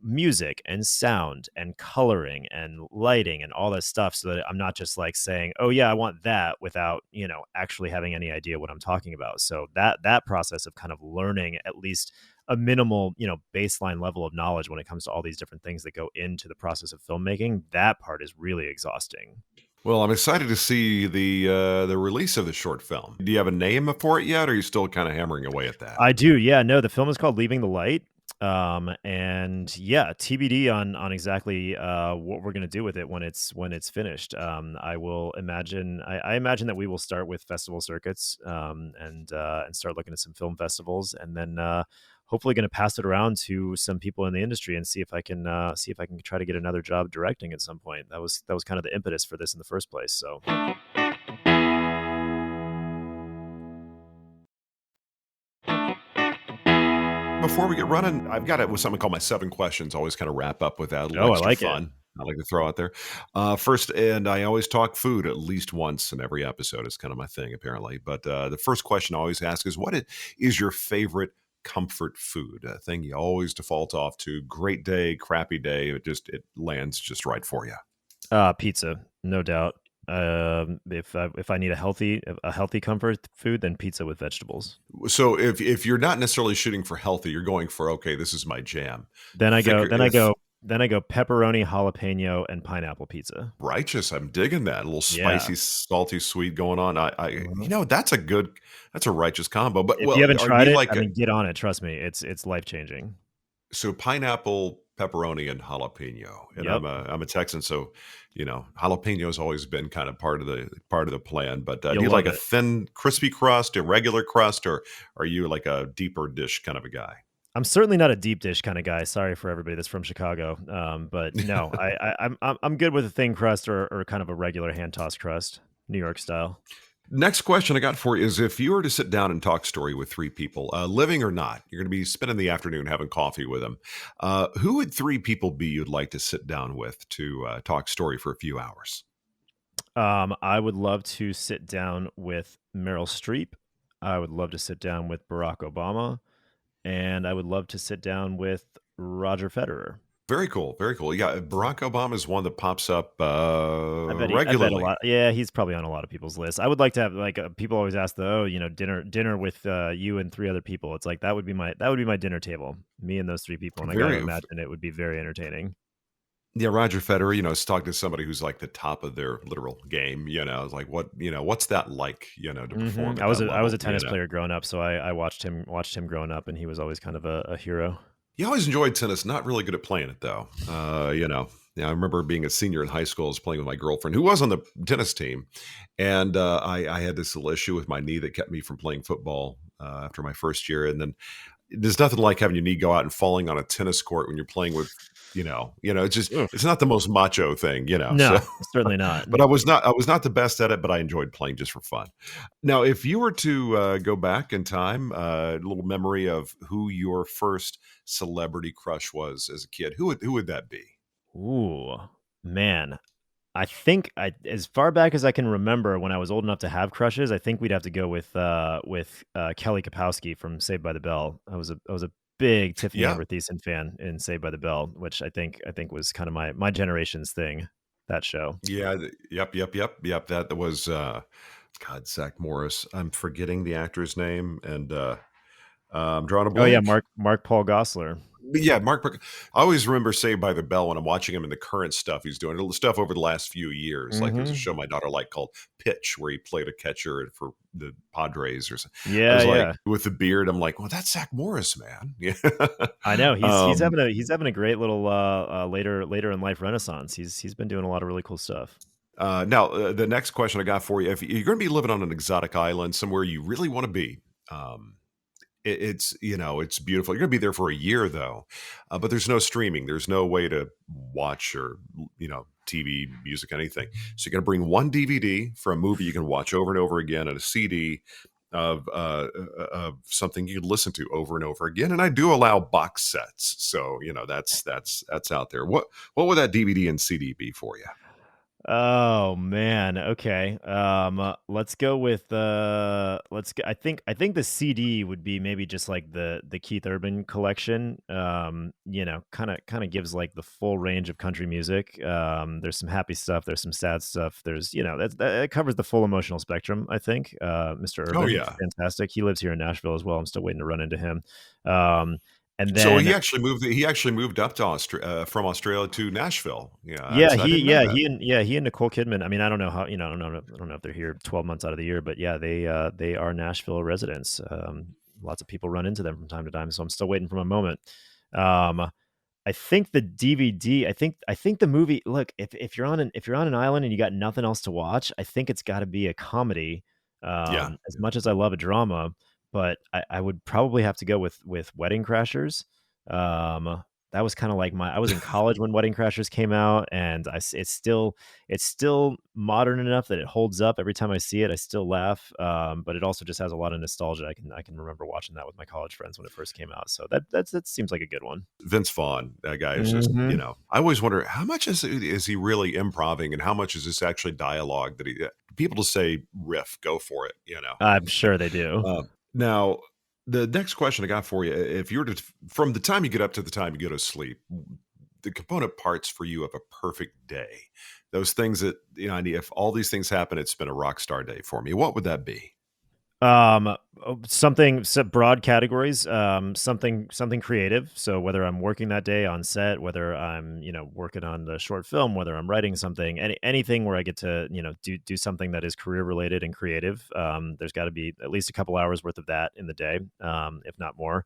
music and sound and coloring and lighting and all this stuff, so that I'm not just like saying, "Oh yeah, I want that," without actually having any idea what I'm talking about. So that process of kind of learning at least a minimal baseline level of knowledge when it comes to all these different things that go into the process of filmmaking, that part is really exhausting. Well, I'm excited to see the release of the short film. Do you have a name for it yet, or are you still kind of hammering away at that? I do, yeah. No, the film is called Leaving the Light. And yeah, TBD on exactly what we're gonna do with it when it's finished. I imagine that we will start with festival circuits and start looking at some film festivals, and then hopefully going to pass it around to some people in the industry and see if I can try to get another job directing at some point. That was kind of the impetus for this in the first place. So. Before we get running, I've got it with something called my 7 questions. Always kind of wrap up with that, a little Oh, I extra like it. fun I like to throw out there. First, and I always talk food at least once in every episode. It's kind of my thing, apparently. But the first question I always ask is, is your favorite comfort food? A thing you always default off to. Great day, crappy day, it lands just right for you. Pizza, no doubt. If I need a healthy comfort food, then pizza with vegetables. So if you're not necessarily shooting for healthy, you're going for, okay, this is my jam. Then I go Figure then I if go then I go pepperoni, jalapeno, and pineapple pizza. Righteous, I'm digging that. A little Yeah. spicy, salty, sweet going on. Mhm. That's a righteous combo. But If you well, haven't are tried you it, like I mean, get on it. Trust me, it's life changing. so pineapple, pepperoni, and jalapeno? And Yep. I'm a Texan, so jalapeno has always been kind of part of the plan. But do You'll you like love a it. thin, crispy crust, a regular crust, or are you like a deeper dish kind of a guy? I'm certainly not a deep dish kind of guy. Sorry for everybody that's from Chicago. But no, I'm good with a thin crust or kind of a regular hand tossed crust, New York style. Next question I got for you is, if you were to sit down and talk story with 3 people, living or not, you're going to be spending the afternoon having coffee with them. Who would 3 people be you'd like to sit down with to talk story for a few hours? I would love to sit down with Meryl Streep. I would love to sit down with Barack Obama, and I would love to sit down with Roger Federer. Very cool. Very cool. Yeah, Barack Obama is one that pops up I bet a regularly. lot. Yeah, he's probably on a lot of people's lists. I would like to have like people always ask dinner with you and 3 other people. It's like that would be my dinner table, me and those 3 people, and I got to Very, imagine it would be very entertaining. yeah, Roger Federer, is talking to somebody who's like the top of their literal game. It's like, what's that like, to perform Hmm. at I was that a I was level, a tennis player growing up, so I watched him growing up, and he was always kind of a hero. He always enjoyed tennis, not really good at playing it though. Yeah, I remember being a senior in high school. I was playing with my girlfriend who was on the tennis team, and I had this little issue with my knee that kept me from playing football after my first year. And then there's nothing like having your knee go out and falling on a tennis court when you're playing with, it's Oof. not the most macho thing. So, No, certainly not. but I was not the best at it, but I enjoyed playing just for fun. Now, if you were to go back in time, a little memory of who your first celebrity crush was as a kid, who would that be? Ooh, man. I think as far back as I can remember when I was old enough to have crushes, I think we'd have to go with Kelly Kapowski from Saved by the Bell. I was a big Tiffany Yeah, Amber Thiessen fan in Saved by the Bell, which I think was kind of my generation's thing, that show. yeah, yep. That was God, Zach Morris. I'm forgetting the actor's name, and I'm drawing a Oh yeah, blank. Mark Paul Gosselaar. But yeah, I always remember Saved by the Bell when I'm watching him in the current stuff he's doing. The stuff over the last few years. Like, there was a Mhm. show my daughter liked called Pitch, where he played a catcher for the Padres or something. I Yeah, was like, yeah. with the beard, I'm like, well, that's Zach Morris, man. Yeah. I know. He's um, having a great little later in life renaissance. He's been doing a lot of really cool stuff. now, the next question I got for you: if you're going to be living on an exotic island somewhere you really want to be, um, it's beautiful. You're gonna be there for a year though, but there's no streaming. There's no way to watch or TV, music, anything. So you're gonna bring one DVD for a movie you can watch over and over again, and a CD of something you can listen to over and over again. And I do allow box sets, so that's out there. What would that DVD and CD be for you? Oh man. Okay. Let's go with I think the CD would be maybe just like the Keith Urban collection. Kind of gives like the full range of country music. There's some happy stuff, there's some sad stuff. There's, that covers the full emotional spectrum, I think. Mr. Oh Urban, yeah. fantastic. He lives here in Nashville as well. I'm still waiting to run into him. Um and So he then actually moved. He actually moved up to from Australia to Nashville. Yeah, Yeah, I didn't know that. he and Nicole Kidman. I mean, I don't know how, I don't know if they're here 12 months out of the year, but yeah, they are Nashville residents. Lots of people run into them from time to time, so I'm still waiting for my moment. Um, I think the DVD, I think the movie, look, if you're on an island and you got nothing else to watch, I think it's got to be a comedy. Yeah, As much as I love a drama, but I would probably have to go with Wedding Crashers. That was kind of like I was in college when Wedding Crashers came out, and it's still modern enough that it holds up. Every time I see it, I still laugh. But it also just has a lot of nostalgia. I can remember watching that with my college friends when it first came out. So that seems like a good one. Vince Vaughn, that guy is just, Hmm. I always wonder how much is he really improvising and how much is this actually dialogue that people just say riff, go for it. I'm sure they do. Now, the next question I got for you, if you were to, from the time you get up to the time you go to sleep, the component parts for you of a perfect day, those things that, if all these things happen, it's been a rock star day for me. What would that be? Something broad categories, something creative. So whether I'm working that day on set, whether I'm, working on the short film, whether I'm writing something, anything where I get to, do something that is career related and creative. There's got to be at least a couple hours worth of that in the day, if not more.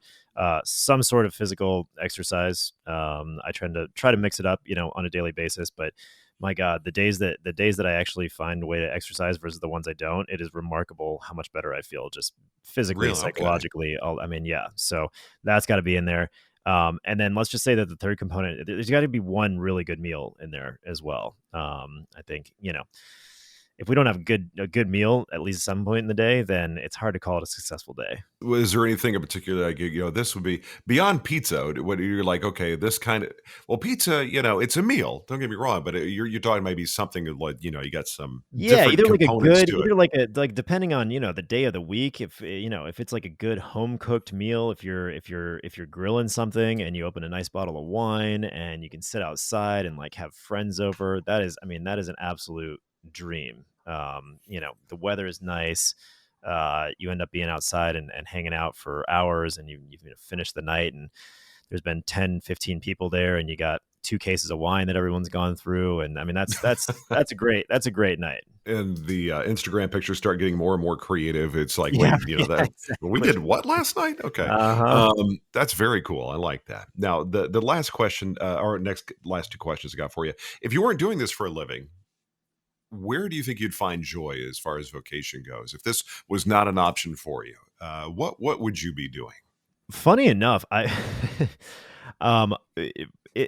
Some sort of physical exercise. I try to mix it up, on a daily basis, but my God, the days that I actually find a way to exercise versus the ones I don't, it is remarkable how much better I feel just physically, Really? Okay. psychologically. I mean, yeah. So that's got to be in there. And then let's just say that the third component, there's got to be one really good meal in there as well. I think, if we don't have a good meal at least at some point in the day, then it's hard to call it a successful day. Was there anything in particular, like, this would be beyond pizza? What you're like, okay, this kind of, well, pizza, it's a meal. Don't get me wrong, but you're talking maybe something like, you got some Yeah, different either like a components good to it. either like depending on, the day of the week, if it's like a good home cooked meal, if you're grilling something and you open a nice bottle of wine and you can sit outside and like have friends over, that is an absolute dream. The weather is nice. You end up being outside and hanging out for hours and you finish the night and there's been 10, 15 people there and you got two cases of wine that everyone's gone through. And I mean, that's a great night. And the Instagram pictures start getting more and more creative. It's like, Yeah. wait, Yeah, that we exactly. did what last night? Okay, Uh-huh. that's very cool. I like that. Now, the last question, or next last two questions I got for you. If you weren't doing this for a living, where do you think you'd find joy as far as vocation goes? If this was not an option for you, what would you be doing? Funny enough,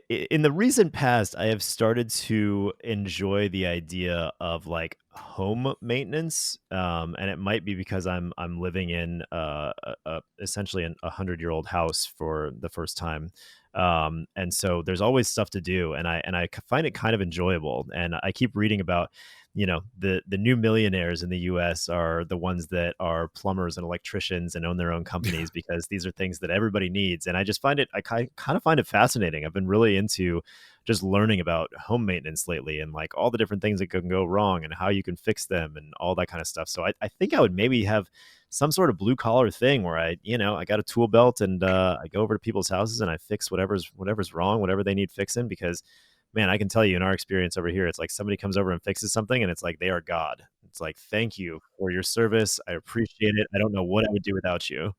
in the recent past, I have started to enjoy the idea of like home maintenance, and it might be because I'm living in essentially a 100-year-old house for the first time, and so there's always stuff to do, and I find it kind of enjoyable, and I keep reading about the new millionaires in the US are the ones that are plumbers and electricians and own their own companies because these are things that everybody needs. And I just find it, I kind of find it fascinating. I've been really into just learning about home maintenance lately and like all the different things that can go wrong and how you can fix them and all that kind of stuff. So I think I would maybe have some sort of blue collar thing where I got a tool belt and I go over to people's houses and I fix whatever's wrong, whatever they need fixing because man, I can tell you in our experience over here, it's like somebody comes over and fixes something and it's like they are God. It's like, thank you for your service. I appreciate it. I don't know what I would do without you.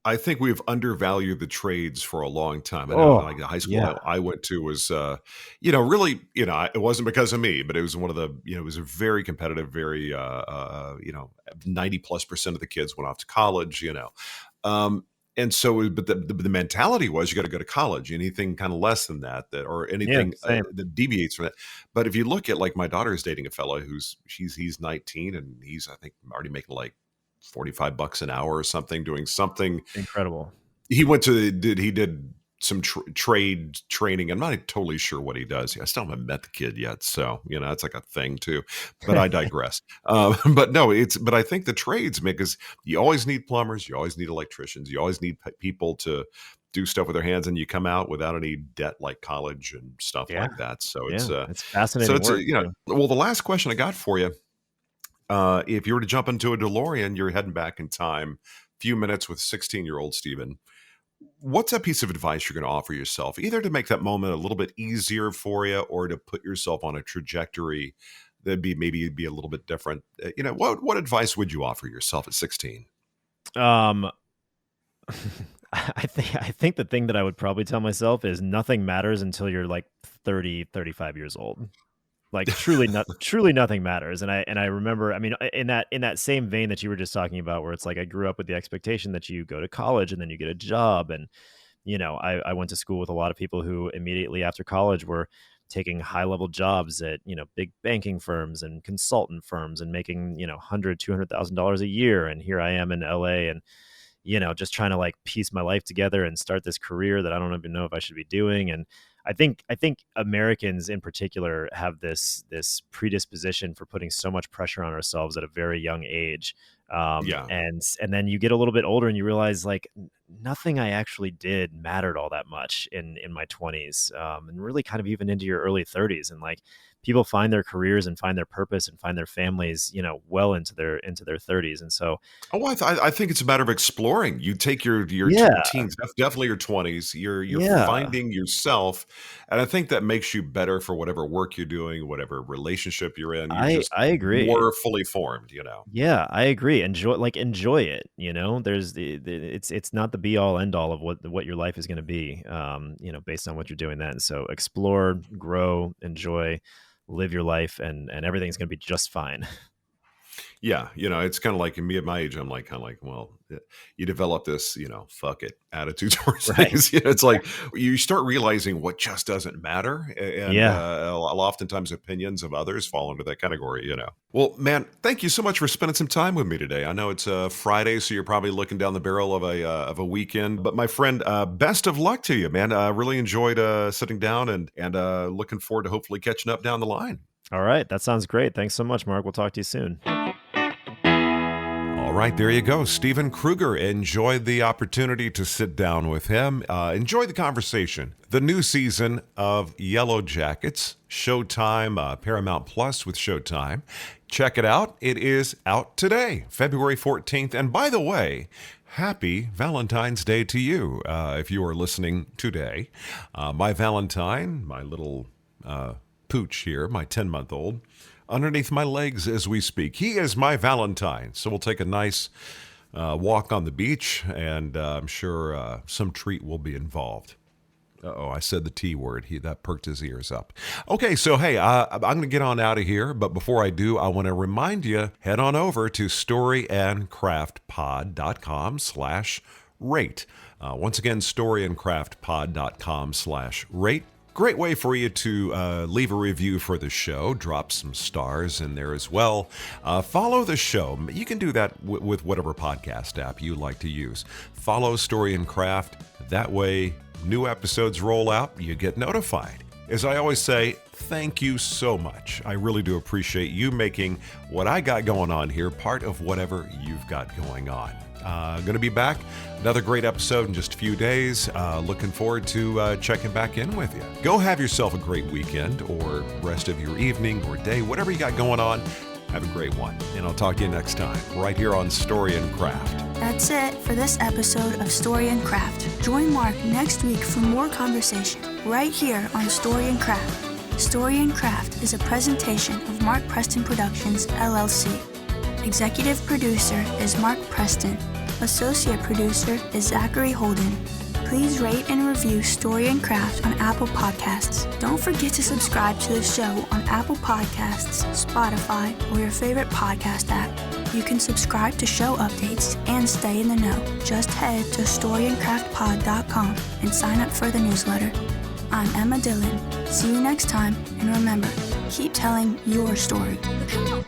I think we've undervalued the trades for a long time. I know, Oh, like the high school yeah, I went to was, really, it wasn't because of me, but it was one of the, it was a very competitive, very, 90+% of the kids went off to college, Um, and so, but the mentality was you got to go to college. Anything kind of less than that, or yeah, anything same. that deviates from that. But if you look at like my daughter is dating a fellow he's 19 and he's I think already making like $45 an hour or something, doing something. Incredible. He did some trade training. I'm not totally sure what he does. I still haven't met the kid yet, so that's like a thing too. But I digress. But no, but I think the trades because you always need plumbers, you always need electricians, you always need people to do stuff with their hands, and you come out without any debt like college and stuff Yeah, like that. So yeah. it's It's fascinating work too. well, the last question I got for you, if you were to jump into a DeLorean, you're heading back in time, few minutes with 16-year-old Steven. What's a piece of advice you're going to offer yourself, either to make that moment a little bit easier for you or to put yourself on a trajectory that'd be maybe be a little bit different? What advice would you offer yourself at 16? Um, I think the thing that I would probably tell myself is nothing matters until you're like 30, 35 years old. Like truly nothing matters. And I remember, I mean, in that same vein that you were just talking about, where it's like I grew up with the expectation that you go to college and then you get a job. And I went to school with a lot of people who immediately after college were taking high level jobs at, big banking firms and consultant firms and making, $100,000-$200,000 a year. And here I am in LA and, just trying to like piece my life together and start this career that I don't even know if I should be doing. And I think Americans in particular have this predisposition for putting so much pressure on ourselves at a very young age. Yeah. And then you get a little bit older and you realize like nothing I actually did mattered all that much in my 20s, and really kind of even into your early 30s. And like people find their careers and find their purpose and find their families, well into their 30s. And so Oh, I think it's a matter of exploring. You take your yeah, teens, definitely your 20s. You're yeah, finding yourself, and I think that makes you better for whatever work you're doing, whatever relationship you're in. You're just I agree. more fully formed, you know. Yeah, I agree. Enjoy it. There's it's not the be all end all of what your life is going to be. Based on what you're doing then. So explore, grow, enjoy, live your life, and everything's going to be just fine. Yeah, it's kind of like me at my age. I'm like kind of like, well, you develop this, fuck it attitude towards Right. things. It's like you start realizing what just doesn't matter, and Yeah. oftentimes opinions of others fall into that category. Well, man, thank you so much for spending some time with me today. I know it's a Friday, so you're probably looking down the barrel of a weekend. But my friend, best of luck to you, man. I really enjoyed sitting down and looking forward to hopefully catching up down the line. All right. That sounds great. Thanks so much, Mark. We'll talk to you soon. All right, there you go. Stephen Krueger. Enjoyed the opportunity to sit down with him. Enjoy the conversation. The new season of Yellowjackets, Showtime, Paramount Plus with Showtime. Check it out. It is out today, February 14th. And by the way, happy Valentine's Day to you if you are listening today. My Valentine, my little pooch here, my 10-month-old, underneath my legs as we speak. He is my Valentine. So we'll take a nice walk on the beach, and I'm sure some treat will be involved. Uh-oh, I said the T word. That perked his ears up. Okay, so hey, I'm going to get on out of here. But before I do, I want to remind you, head on over to storyandcraftpod.com/rate. Once again, storyandcraftpod.com/rate. Great way for you to leave a review for the show. Drop some stars in there as well. Follow the show. You can do that with whatever podcast app you like to use. Follow Story and Craft. That way, new episodes roll out, you get notified. As I always say, thank you so much. I really do appreciate you making what I got going on here part of whatever you've got going on. Going to be back. Another great episode in just a few days. Looking forward to checking back in with you. Go have yourself a great weekend or rest of your evening or day, whatever you got going on. Have a great one. And I'll talk to you next time, right here on Story and Craft. That's it for this episode of Story and Craft. Join Mark next week for more conversation right here on Story and Craft. Story and Craft is a presentation of Mark Preston Productions, LLC. Executive producer is Mark Preston. Associate producer is Zachary Holden. Please rate and review Story and Craft on Apple Podcasts. Don't forget to subscribe to the show on Apple Podcasts, Spotify, or your favorite podcast app. You can subscribe to show updates and stay in the know. Just head to storyandcraftpod.com and sign up for the newsletter. I'm Emma Dillon. See you next time, and remember, keep telling your story. Come on.